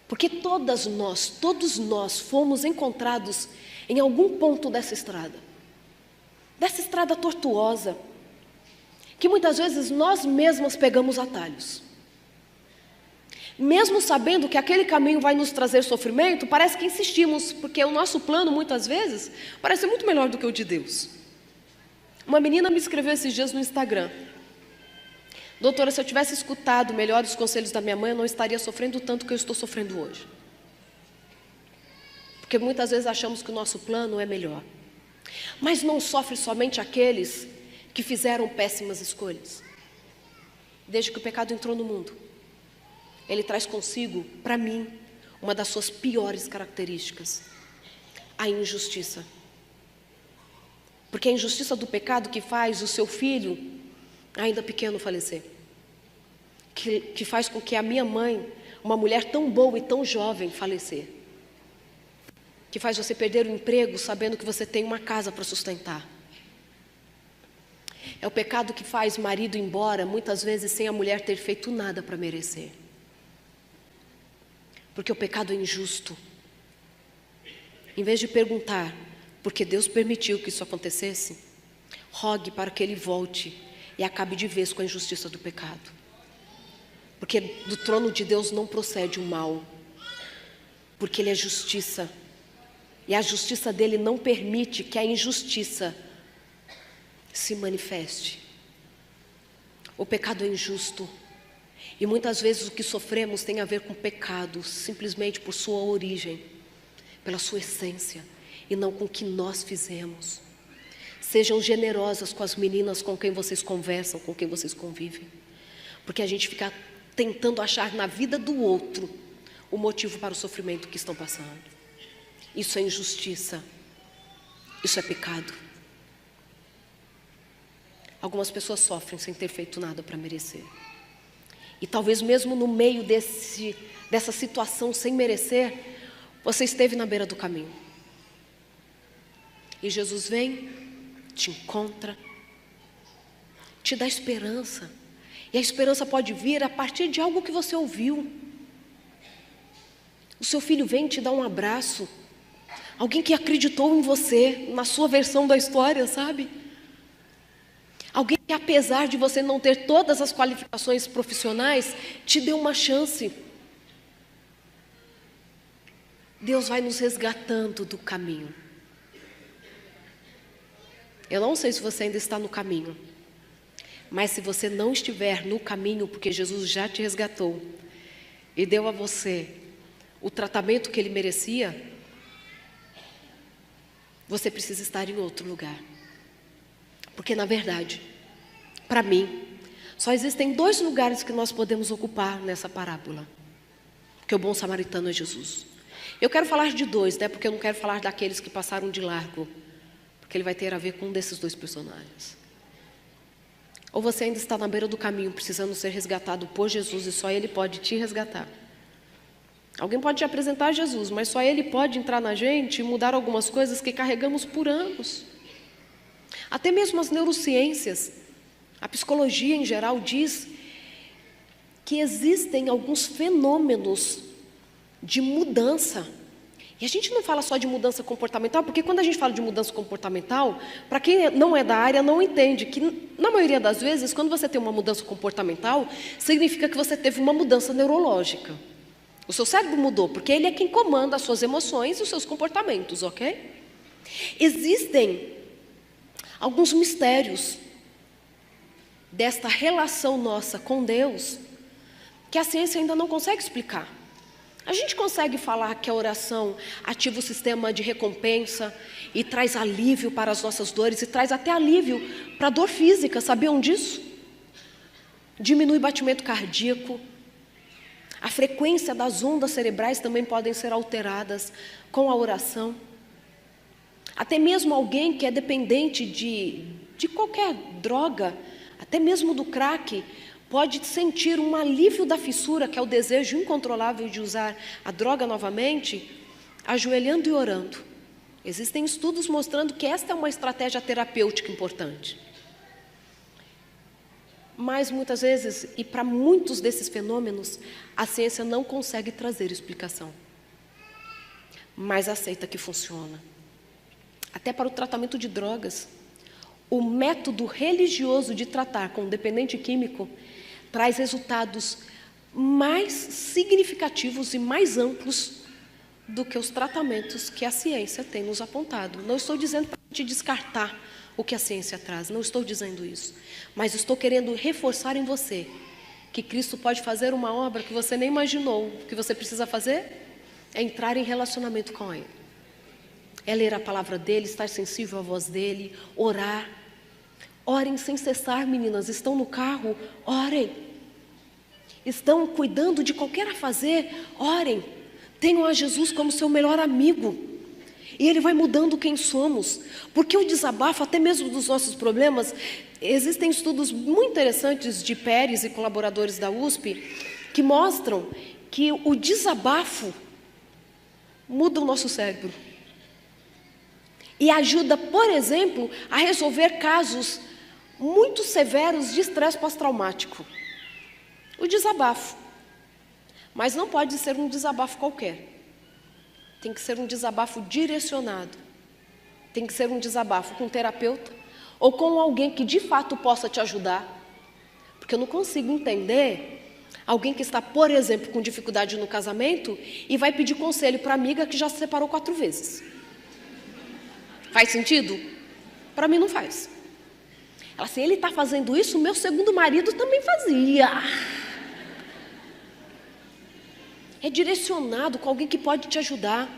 Porque todos nós fomos encontrados em algum ponto dessa estrada tortuosa, que muitas vezes nós mesmas pegamos atalhos. Mesmo sabendo que aquele caminho vai nos trazer sofrimento, parece que insistimos, porque o nosso plano muitas vezes parece muito melhor do que o de Deus. Uma menina me escreveu esses dias no Instagram: doutora, se eu tivesse escutado melhor os conselhos da minha mãe, eu não estaria sofrendo tanto que eu estou sofrendo hoje. Porque muitas vezes achamos que o nosso plano é melhor. Mas não sofre somente aqueles que fizeram péssimas escolhas. Desde que o pecado entrou no mundo, ele traz consigo, para mim, uma das suas piores características: a injustiça. Porque é a injustiça do pecado que faz o seu filho, ainda pequeno, falecer. Que faz com que a minha mãe, uma mulher tão boa e tão jovem, falecer. que faz você perder o emprego sabendo que você tem uma casa para sustentar. É o pecado que faz marido ir embora, muitas vezes sem a mulher ter feito nada para merecer. Porque o pecado é injusto. Em vez de perguntar por que Deus permitiu que isso acontecesse, rogue para que Ele volte e acabe de vez com a injustiça do pecado. Porque do trono de Deus não procede o mal, porque Ele é justiça. E a justiça dele não permite que a injustiça se manifeste. O pecado é injusto. E muitas vezes o que sofremos tem a ver com pecado, simplesmente por sua origem, pela sua essência, e não com o que nós fizemos. Sejam generosas com as meninas com quem vocês conversam, com quem vocês convivem. Porque a gente fica tentando achar na vida do outro o motivo para o sofrimento que estão passando. Isso é injustiça. Isso é pecado. Algumas pessoas sofrem sem ter feito nada para merecer. E talvez mesmo no meio dessa situação sem merecer, você esteve na beira do caminho. E Jesus vem, te encontra, te dá esperança. E a esperança pode vir a partir de algo que você ouviu. O seu filho vem te dar um abraço. Alguém que acreditou em você, na sua versão da história, sabe? Alguém que, apesar de você não ter todas as qualificações profissionais, te deu uma chance. Deus vai nos resgatando do caminho. Eu não sei se você ainda está no caminho, mas se você não estiver no caminho, porque Jesus já te resgatou e deu a você o tratamento que Ele merecia, você precisa estar em outro lugar. Porque, na verdade, para mim, só existem 2 lugares que nós podemos ocupar nessa parábola. Porque o bom samaritano é Jesus. Eu quero falar de 2, né? Porque eu não quero falar daqueles que passaram de largo. Porque ele vai ter a ver com um desses 2 personagens. Ou você ainda está na beira do caminho, precisando ser resgatado por Jesus, e só Ele pode te resgatar. Alguém pode te apresentar Jesus, mas só Ele pode entrar na gente e mudar algumas coisas que carregamos por anos. Até mesmo as neurociências, a psicologia em geral diz que existem alguns fenômenos de mudança. E a gente não fala só de mudança comportamental, porque quando a gente fala de mudança comportamental, para quem não é da área não entende que, na maioria das vezes, quando você tem uma mudança comportamental, significa que você teve uma mudança neurológica. O seu cérebro mudou, porque ele é quem comanda as suas emoções e os seus comportamentos, ok? Existem alguns mistérios desta relação nossa com Deus que a ciência ainda não consegue explicar. A gente consegue falar que a oração ativa o sistema de recompensa e traz alívio para as nossas dores e traz até alívio para a dor física, sabiam disso? Diminui o batimento cardíaco. A frequência das ondas cerebrais também podem ser alteradas com a oração. Até mesmo alguém que é dependente de qualquer droga, até mesmo do crack, pode sentir um alívio da fissura, que é o desejo incontrolável de usar a droga novamente, ajoelhando e orando. Existem estudos mostrando que esta é uma estratégia terapêutica importante. Mas muitas vezes, e para muitos desses fenômenos, a ciência não consegue trazer explicação. Mas aceita que funciona. Até para o tratamento de drogas. O método religioso de tratar com dependente químico traz resultados mais significativos e mais amplos do que os tratamentos que a ciência tem nos apontado. Não estou dizendo para a gente descartar o que a ciência traz, não estou dizendo isso. Mas estou querendo reforçar em você que Cristo pode fazer uma obra que você nem imaginou. O que você precisa fazer é entrar em relacionamento com Ele. É ler a palavra dEle, estar sensível à voz dEle, orar. Orem sem cessar, meninas. Estão no carro? Orem. Estão cuidando de qualquer a fazer? Orem. Tenham a Jesus como seu melhor amigo. E Ele vai mudando quem somos. Porque o desabafo, até mesmo dos nossos problemas, existem estudos muito interessantes de Pérez e colaboradores da USP, que mostram que o desabafo muda o nosso cérebro. E ajuda, por exemplo, a resolver casos muito severos de estresse pós-traumático. O desabafo. Mas não pode ser um desabafo qualquer. Tem que ser um desabafo direcionado. Tem que ser um desabafo com um terapeuta ou com alguém que de fato possa te ajudar. Porque eu não consigo entender alguém que está, por exemplo, com dificuldade no casamento e vai pedir conselho para a amiga que já se separou 4 vezes. Faz sentido? Para mim não faz. Ela assim, ele está fazendo isso, meu segundo marido também fazia. É direcionado com alguém que pode te ajudar.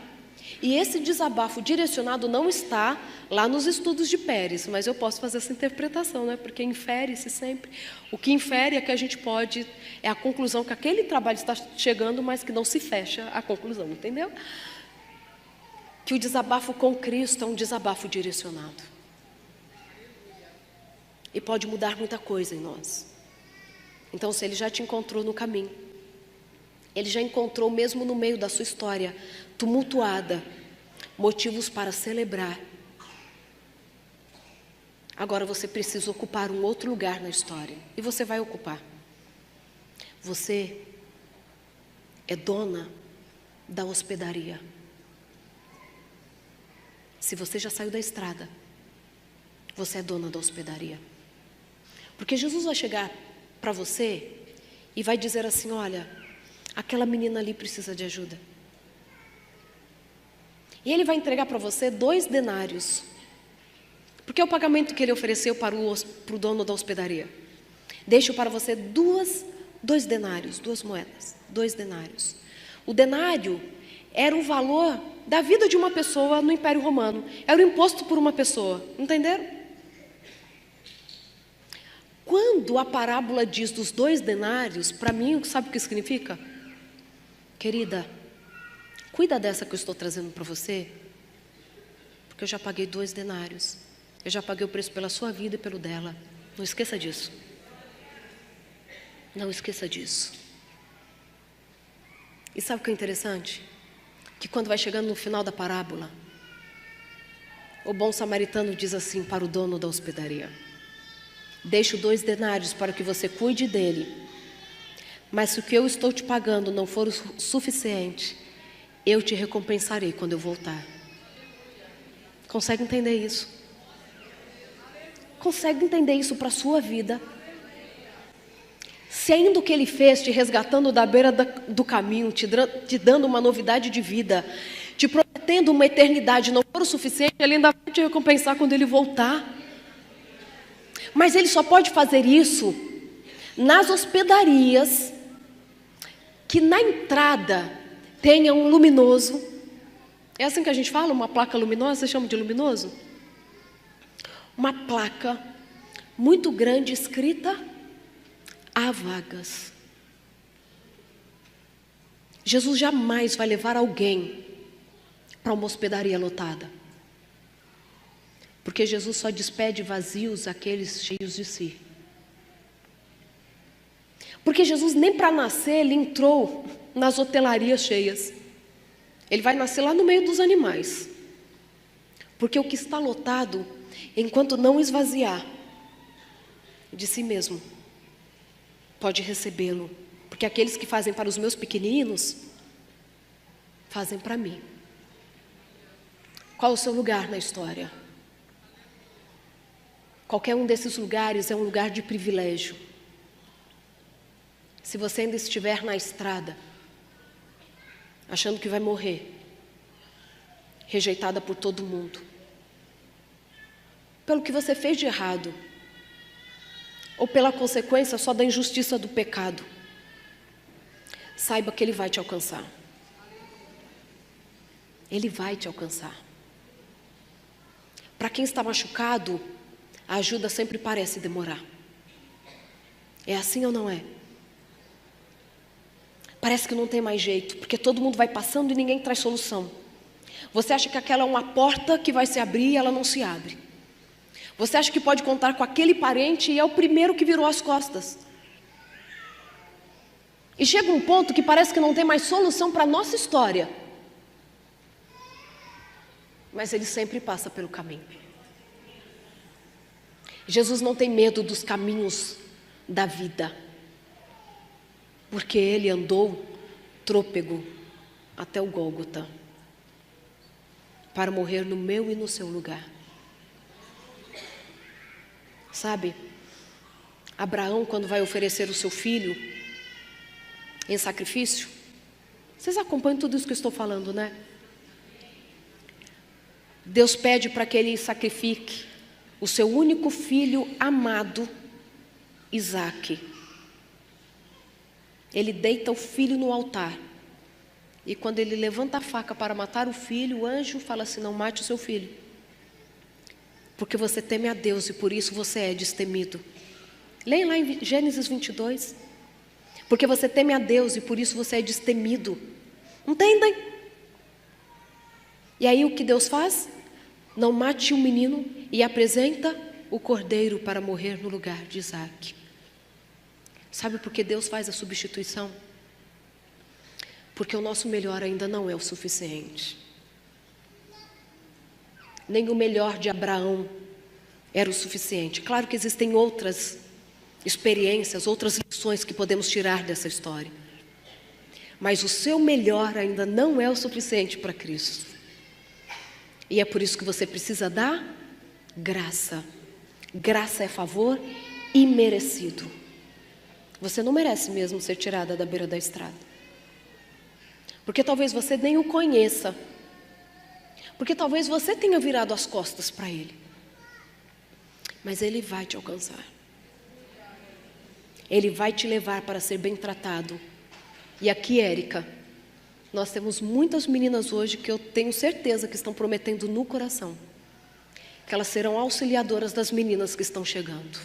E esse desabafo direcionado não está lá nos estudos de Pérez, mas eu posso fazer essa interpretação, né? Porque infere-se sempre. O que infere é que a gente pode, é a conclusão que aquele trabalho está chegando, mas que não se fecha a conclusão, entendeu? Que o desabafo com Cristo é um desabafo direcionado. E pode mudar muita coisa em nós. Então, se Ele já te encontrou no caminho, Ele já encontrou mesmo no meio da sua história tumultuada, motivos para celebrar. Agora você precisa ocupar um outro lugar na história. E você vai ocupar. Você é dona da hospedaria. Se você já saiu da estrada, você é dona da hospedaria. Porque Jesus vai chegar para você e vai dizer assim, olha, aquela menina ali precisa de ajuda. E Ele vai entregar para você 2 denários. Porque é o pagamento que Ele ofereceu para o dono da hospedaria. Deixo para você 2 denários, 2 moedas, 2 denários. O denário era o valor da vida de uma pessoa no Império Romano. Era o imposto por uma pessoa, entenderam? Quando a parábola diz dos 2 denários, para mim, sabe o que significa? Querida, cuida dessa que eu estou trazendo para você, porque eu já paguei 2 denários. Eu já paguei o preço pela sua vida e pelo dela. Não esqueça disso. Não esqueça disso. E sabe o que é interessante? Que quando vai chegando no final da parábola, o bom samaritano diz assim para o dono da hospedaria: deixo 2 denários para que você cuide dele, mas se o que eu estou te pagando não for o suficiente, eu te recompensarei quando eu voltar. Consegue entender isso? Consegue entender isso para a sua vida? Se ainda o que Ele fez, te resgatando da beira do caminho, te dando uma novidade de vida, te prometendo uma eternidade, não for o suficiente, Ele ainda vai te recompensar quando Ele voltar. Mas Ele só pode fazer isso nas hospedarias que na entrada tenha um luminoso. É assim que a gente fala, uma placa luminosa, você chama de luminoso? Uma placa muito grande escrita: há vagas. Jesus jamais vai levar alguém para uma hospedaria lotada. Porque Jesus só despede vazios aqueles cheios de si. Porque Jesus nem para nascer, Ele entrou nas hotelarias cheias. Ele vai nascer lá no meio dos animais. Porque o que está lotado, enquanto não esvaziar de si mesmo, pode recebê-lo. Porque aqueles que fazem para os meus pequeninos, fazem para mim. Qual o seu lugar na história? Qualquer um desses lugares é um lugar de privilégio. Se você ainda estiver na estrada, achando que vai morrer, rejeitada por todo mundo, pelo que você fez de errado, ou pela consequência só da injustiça do pecado, saiba que Ele vai te alcançar. Ele vai te alcançar. Para quem está machucado, a ajuda sempre parece demorar. É assim ou não é? Parece que não tem mais jeito, porque todo mundo vai passando e ninguém traz solução. Você acha que aquela é uma porta que vai se abrir e ela não se abre. Você acha que pode contar com aquele parente e é o primeiro que virou as costas. E chega um ponto que parece que não tem mais solução para a nossa história. mas ele sempre passa pelo caminho. Jesus não tem medo dos caminhos da vida, porque ele andou trôpego até o Gólgota, para morrer no meu e no seu lugar. Sabe, Abraão, quando vai oferecer o seu filho em sacrifício, vocês acompanham tudo isso que eu estou falando, né? Deus pede para que ele sacrifique o seu único filho amado, Isaque. Ele deita o filho no altar. E quando ele levanta a faca para matar o filho, o anjo fala assim: não mate o seu filho, porque você teme a Deus e por isso você é destemido. Leia lá em Gênesis 22. Porque você teme a Deus e por isso você é destemido. Entendem? E aí o que Deus faz? Não mate o menino e apresenta o cordeiro para morrer no lugar de Isaque. Sabe por que Deus faz a substituição? Porque o nosso melhor ainda não é o suficiente. Nem o melhor de Abraão era o suficiente. Claro que existem outras experiências, outras lições que podemos tirar dessa história. Mas o seu melhor ainda não é o suficiente para Cristo. E é por isso que você precisa da graça. Graça é favor imerecido. Você não merece mesmo ser tirada da beira da estrada. Porque talvez você nem o conheça. Porque talvez você tenha virado as costas para Ele. Mas Ele vai te alcançar. Ele vai te levar para ser bem tratado. E aqui, Érica, nós temos muitas meninas hoje que eu tenho certeza que estão prometendo no coração que elas serão auxiliadoras das meninas que estão chegando.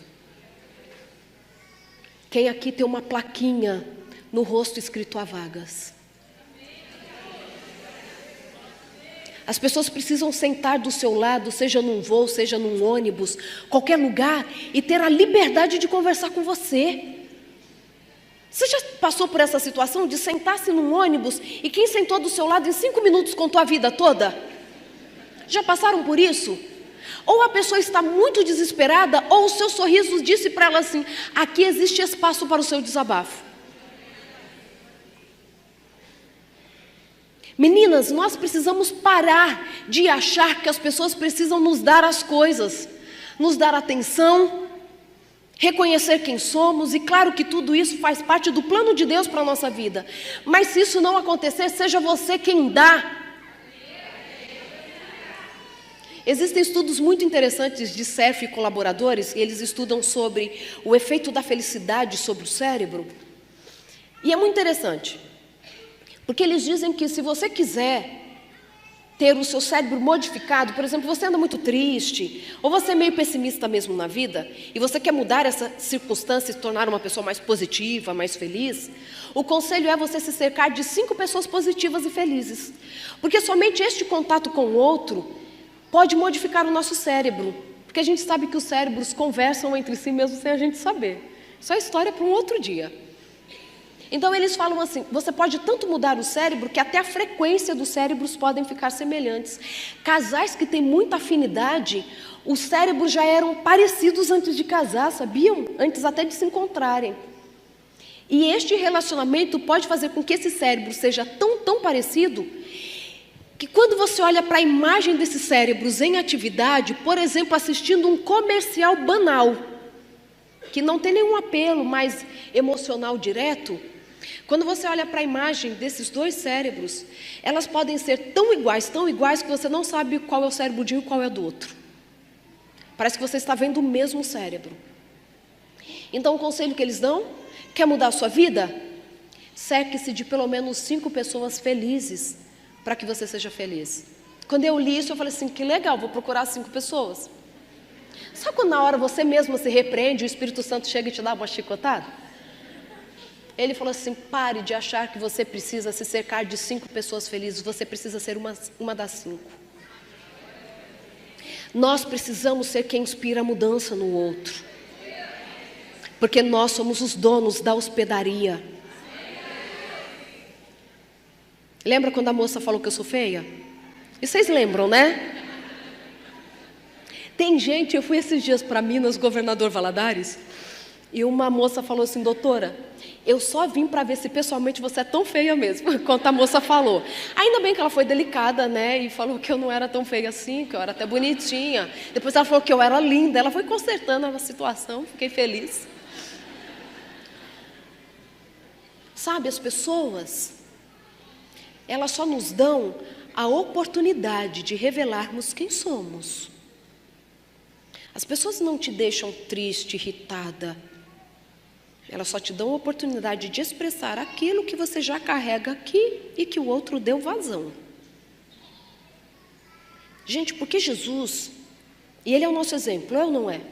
Quem aqui tem uma plaquinha no rosto escrito há vagas? As pessoas precisam sentar do seu lado, seja num voo, seja num ônibus, qualquer lugar, e ter a liberdade de conversar com você. Você já passou por essa situação de sentar-se num ônibus e quem sentou do seu lado em 5 minutos contou a vida toda? Já passaram por isso? Ou a pessoa está muito desesperada, ou o seu sorriso disse para ela assim: aqui existe espaço para o seu desabafo. Meninas, nós precisamos parar de achar que as pessoas precisam nos dar as coisas, nos dar atenção, reconhecer quem somos, e claro que tudo isso faz parte do plano de Deus para a nossa vida. Mas se isso não acontecer, seja você quem dá. Existem estudos muito interessantes de CERF e colaboradores, e eles estudam sobre o efeito da felicidade sobre o cérebro. E é muito interessante, porque eles dizem que se você quiser ter o seu cérebro modificado, por exemplo, você anda muito triste, ou você é meio pessimista mesmo na vida, e você quer mudar essa circunstância e se tornar uma pessoa mais positiva, mais feliz, o conselho é você se cercar de 5 pessoas positivas e felizes. Porque somente este contato com o outro pode modificar o nosso cérebro, porque a gente sabe que os cérebros conversam entre si mesmo sem a gente saber. Isso é história para um outro dia. Então eles falam assim: você pode tanto mudar o cérebro que até a frequência dos cérebros podem ficar semelhantes. Casais que têm muita afinidade, os cérebros já eram parecidos antes de casar, sabiam? Antes até de se encontrarem. E este relacionamento pode fazer com que esse cérebro seja tão parecido, que quando você olha para a imagem desses cérebros em atividade, por exemplo, assistindo um comercial banal, que não tem nenhum apelo mais emocional direto, quando você olha para a imagem desses 2 cérebros, elas podem ser tão iguais que você não sabe qual é o cérebro de um e qual é do outro. Parece que você está vendo o mesmo cérebro. Então o conselho que eles dão: quer mudar a sua vida? Cerque-se de pelo menos 5 pessoas felizes, para que você seja feliz. Quando eu li isso, eu falei assim: que legal, vou procurar 5 pessoas. Sabe quando na hora você mesma se repreende, o Espírito Santo chega e te dá uma chicotada? Ele falou assim: pare de achar que você precisa se cercar de 5 pessoas felizes, você precisa ser uma das 5. Nós precisamos ser quem inspira a mudança no outro, porque nós somos os donos da hospedaria. Lembra quando a moça falou que eu sou feia? E vocês lembram, né? Tem gente, eu fui esses dias para Minas, Governador Valadares, e uma moça falou assim: doutora, eu só vim para ver se pessoalmente você é tão feia mesmo, quanto a moça falou. Ainda bem que ela foi delicada, né, e falou que eu não era tão feia assim, que eu era até bonitinha. Depois ela falou que eu era linda, ela foi consertando a situação, fiquei feliz. Sabe, as pessoas, elas só nos dão a oportunidade de revelarmos quem somos. As pessoas não te deixam triste, irritada. Elas só te dão a oportunidade de expressar aquilo que você já carrega aqui e que o outro deu vazão. Gente, porque Jesus, e Ele é o nosso exemplo, é ou não é?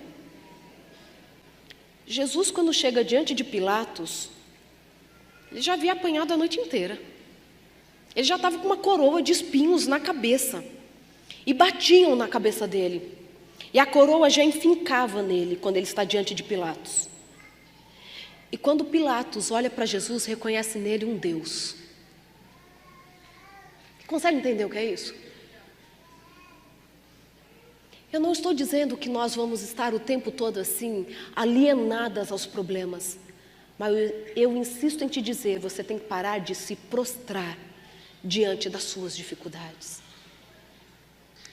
Jesus, quando chega diante de Pilatos, ele já havia apanhado a noite inteira. Ele já estava com uma coroa de espinhos na cabeça. E batiam na cabeça dele. E a coroa já enfincava nele quando ele está diante de Pilatos. E quando Pilatos olha para Jesus, reconhece nele um Deus. Consegue entender o que é isso? Eu não estou dizendo que nós vamos estar o tempo todo assim, alienadas aos problemas. Mas eu insisto em te dizer, você tem que parar de se prostrar diante das suas dificuldades.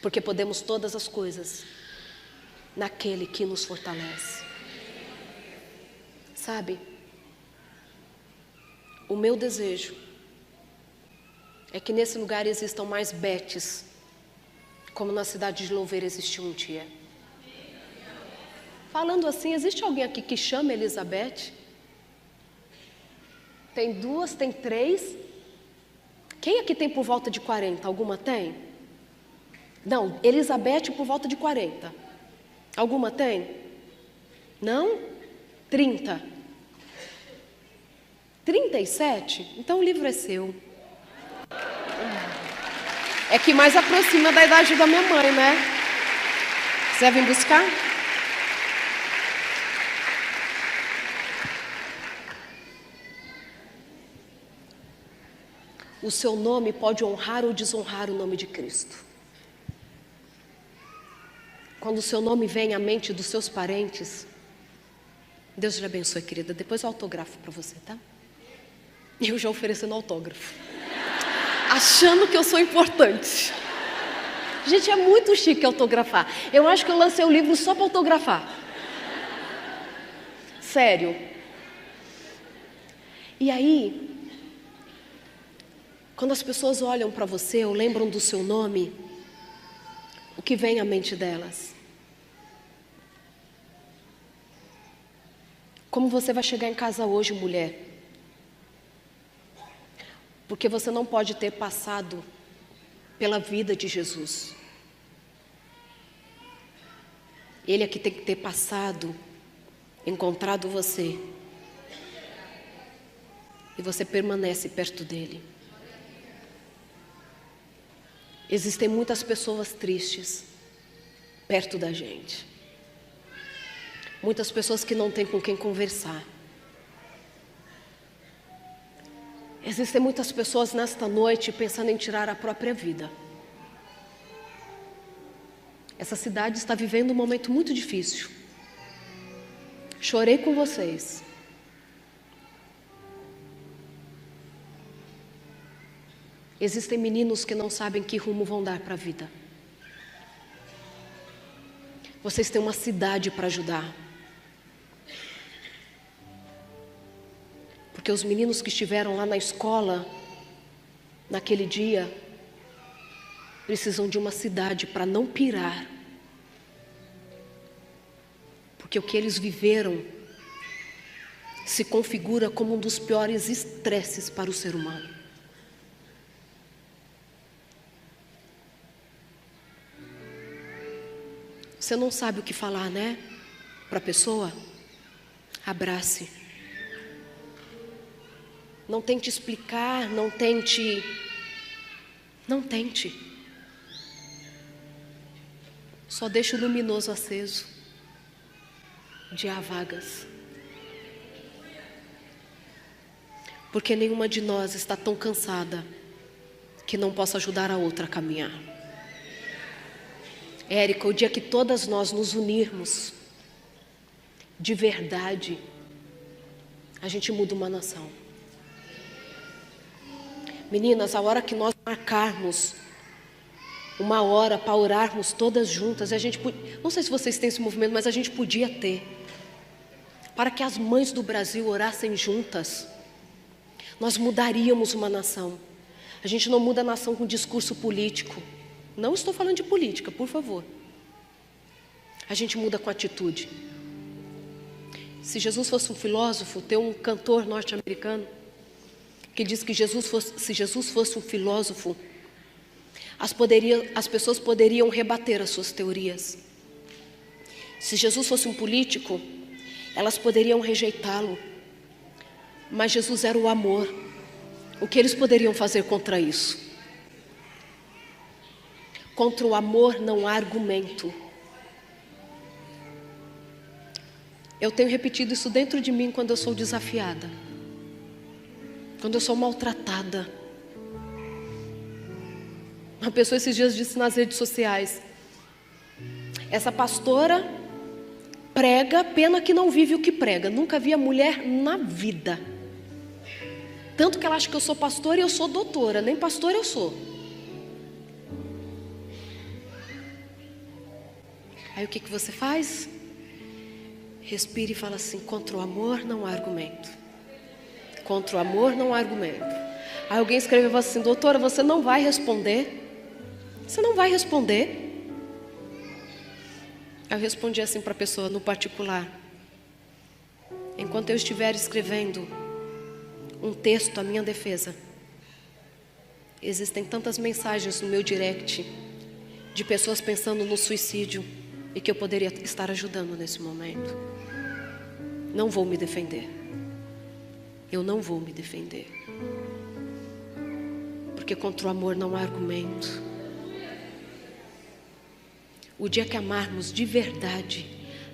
Porque podemos todas as coisas naquele que nos fortalece. Sabe? O meu desejo é que nesse lugar existam mais Betes, como na cidade de Louveira existiu um dia. Falando assim, existe alguém aqui que chama Elizabeth? Tem 2, tem 3. Quem aqui tem por volta de 40? Alguma tem? Não, Elizabeth por volta de 40. Alguma tem? Não? 30. 37? Então o livro é seu. É que mais aproxima da idade da minha mãe, né? Você vem buscar? O seu nome pode honrar ou desonrar o nome de Cristo. Quando o seu nome vem à mente dos seus parentes, Deus lhe abençoe, querida. Depois eu autografo para você, tá? Eu já oferecendo autógrafo. Achando que eu sou importante. Gente, é muito chique autografar. Eu acho que eu lancei o livro só para autografar. Sério. E aí, quando as pessoas olham para você ou lembram do seu nome, o que vem à mente delas? Como você vai chegar em casa hoje, mulher? Porque você não pode ter passado pela vida de Jesus. Ele é que tem que ter passado, encontrado você. E você permanece perto dele. Existem muitas pessoas tristes perto da gente. Muitas pessoas que não têm com quem conversar. Existem muitas pessoas nesta noite pensando em tirar a própria vida. Essa cidade está vivendo um momento muito difícil. Chorei com vocês. Existem meninos que não sabem que rumo vão dar para a vida. Vocês têm uma cidade para ajudar. Porque os meninos que estiveram lá na escola, naquele dia, precisam de uma cidade para não pirar. Porque o que eles viveram se configura como um dos piores estresses para o ser humano. Você não sabe o que falar, né? Para a pessoa? Abrace. Não tente explicar, não tente. Só deixe o luminoso aceso. De há vagas. Porque nenhuma de nós está tão cansada que não possa ajudar a outra a caminhar. Érica, o dia que todas nós nos unirmos de verdade, a gente muda uma nação. Meninas, a hora que nós marcarmos uma hora para orarmos todas juntas, não sei se vocês têm esse movimento, mas a gente podia ter, para que as mães do Brasil orassem juntas, nós mudaríamos uma nação. A gente não muda a nação com discurso político. Não estou falando de política, por favor. A gente muda com atitude. Se Jesus fosse um filósofo, tem um cantor norte-americano que diz que se Jesus fosse um filósofo, as pessoas poderiam rebater as suas teorias. Se Jesus fosse um político, elas poderiam rejeitá-lo. Mas Jesus era o amor. O que eles poderiam fazer contra isso? Contra o amor não há argumento. Eu tenho repetido isso dentro de mim quando eu sou desafiada, quando eu sou maltratada. Uma pessoa esses dias disse nas redes sociais: essa pastora prega, pena que não vive o que prega. Nunca vi a mulher na vida. Tanto que ela acha que eu sou pastora e eu sou doutora, nem pastora eu sou. Aí o que você faz? Respire e fala assim: contra o amor não há argumento. Contra o amor não há argumento. Aí alguém escreveu assim: doutora, você não vai responder? Você não vai responder? Eu respondi assim para a pessoa no particular: enquanto eu estiver escrevendo um texto à minha defesa, existem tantas mensagens no meu direct de pessoas pensando no suicídio e que eu poderia estar ajudando nesse momento. Não vou me defender. Eu não vou me defender. Porque contra o amor não há argumento. O dia que amarmos de verdade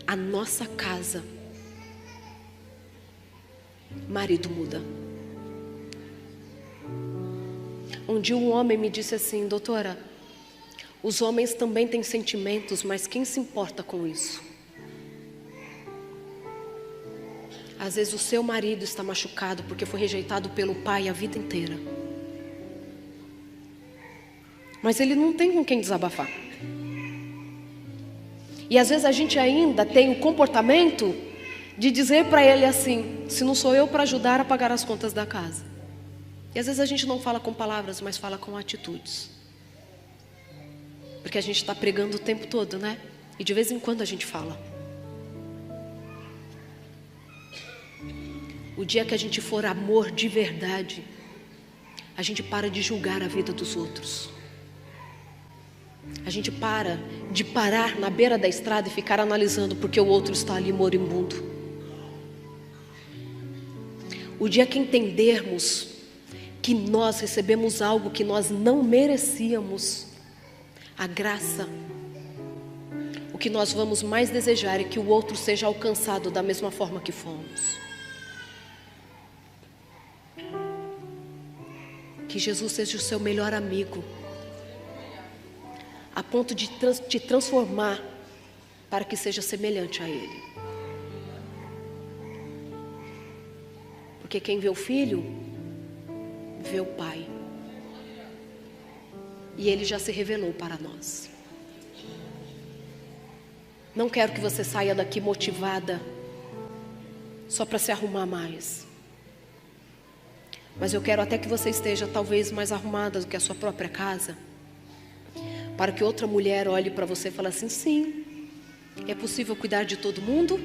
a nossa casa, marido muda. Um dia um homem me disse assim: doutora, os homens também têm sentimentos, mas quem se importa com isso? Às vezes o seu marido está machucado porque foi rejeitado pelo pai a vida inteira, mas ele não tem com quem desabafar. E às vezes a gente ainda tem o comportamento de dizer para ele assim: se não sou eu para ajudar a pagar as contas da casa. E às vezes a gente não fala com palavras, mas fala com atitudes. Porque a gente está pregando o tempo todo, né? E de vez em quando a gente fala. O dia que a gente for amor de verdade, a gente para de julgar a vida dos outros. A gente para de parar na beira da estrada e ficar analisando porque o outro está ali moribundo. O dia que entendermos que nós recebemos algo que nós não merecíamos, a graça, o que nós vamos mais desejar é que o outro seja alcançado da mesma forma que fomos. Que Jesus seja o seu melhor amigo, a ponto de te transformar para que seja semelhante a Ele. Porque quem vê o Filho, vê o Pai. E Ele já se revelou para nós. Não quero que você saia daqui motivada só para se arrumar mais. Mas eu quero até que você esteja talvez mais arrumada do que a sua própria casa, para que outra mulher olhe para você e fale assim: sim, é possível cuidar de todo mundo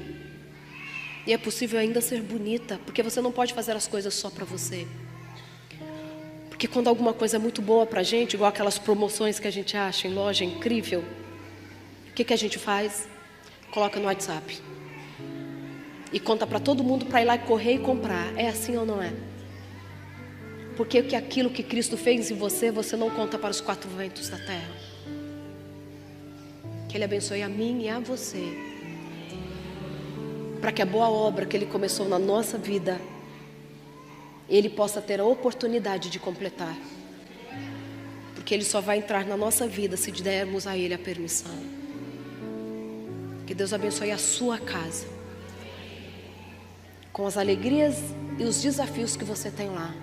e é possível ainda ser bonita, porque você não pode fazer as coisas só para você. Porque quando alguma coisa é muito boa para a gente, igual aquelas promoções que a gente acha em loja incrível, o que a gente faz? Coloca no WhatsApp e conta para todo mundo para ir lá correr e comprar. É assim ou não é? Porque aquilo que Cristo fez em você, você não conta para os quatro ventos da terra. Que Ele abençoe a mim e a você, para que a boa obra que Ele começou na nossa vida, Ele possa ter a oportunidade de completar. Porque que Ele só vai entrar na nossa vida se dermos a Ele a permissão. Que Deus abençoe a sua casa, com as alegrias e os desafios que você tem lá.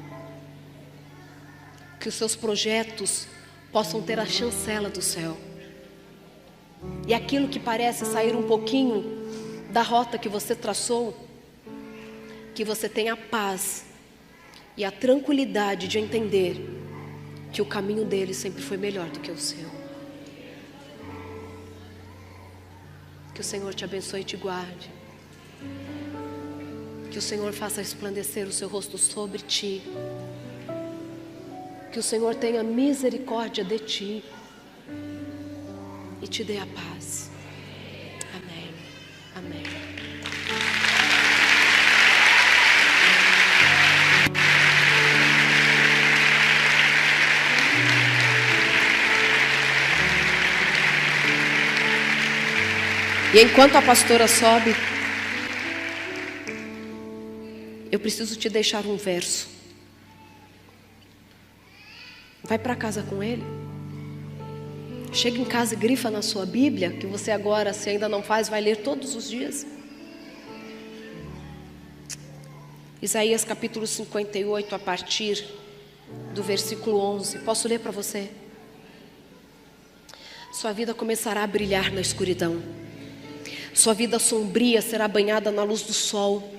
Que os seus projetos possam ter a chancela do céu. E aquilo que parece sair um pouquinho da rota que você traçou, que você tenha a paz e a tranquilidade de entender que o caminho dele sempre foi melhor do que o seu. Que o Senhor te abençoe e te guarde. Que o Senhor faça resplandecer o seu rosto sobre ti. Que o Senhor tenha misericórdia de ti e te dê a paz. Amém. Amém. E enquanto a pastora sobe, eu preciso te deixar um verso. Vai para casa com ele. Chega em casa e grifa na sua Bíblia, que você agora, se ainda não faz, vai ler todos os dias. Isaías capítulo 58, a partir do versículo 11. Posso ler para você? Sua vida começará a brilhar na escuridão. Sua vida sombria será banhada na luz do sol.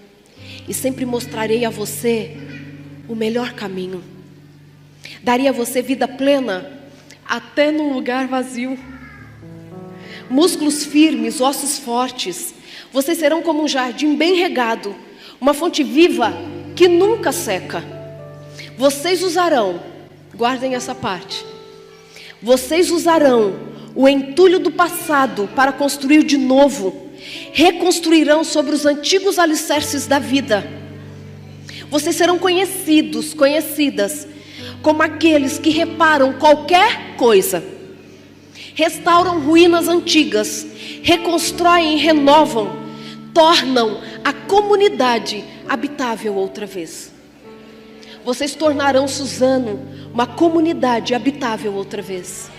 E sempre mostrarei a você o melhor caminho. Daria a você vida plena, até num lugar vazio. Músculos firmes, ossos fortes. Vocês serão como um jardim bem regado, uma fonte viva que nunca seca. Vocês usarão, guardem essa parte, vocês usarão o entulho do passado para construir de novo. Reconstruirão sobre os antigos alicerces da vida. Vocês serão conhecidos, conhecidas, como aqueles que reparam qualquer coisa, restauram ruínas antigas, reconstroem e renovam, tornam a comunidade habitável outra vez. Vocês tornarão Suzano uma comunidade habitável outra vez.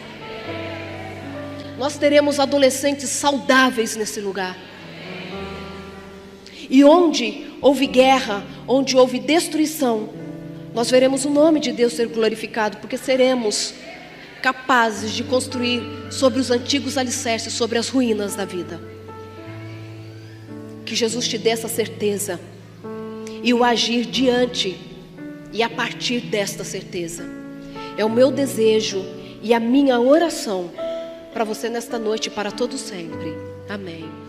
Nós teremos adolescentes saudáveis nesse lugar. E onde houve guerra, onde houve destruição, nós veremos o nome de Deus ser glorificado, porque seremos capazes de construir sobre os antigos alicerces, sobre as ruínas da vida. Que Jesus te dê essa certeza e o agir diante e a partir desta certeza. É o meu desejo e a minha oração para você nesta noite e para todo sempre. Amém.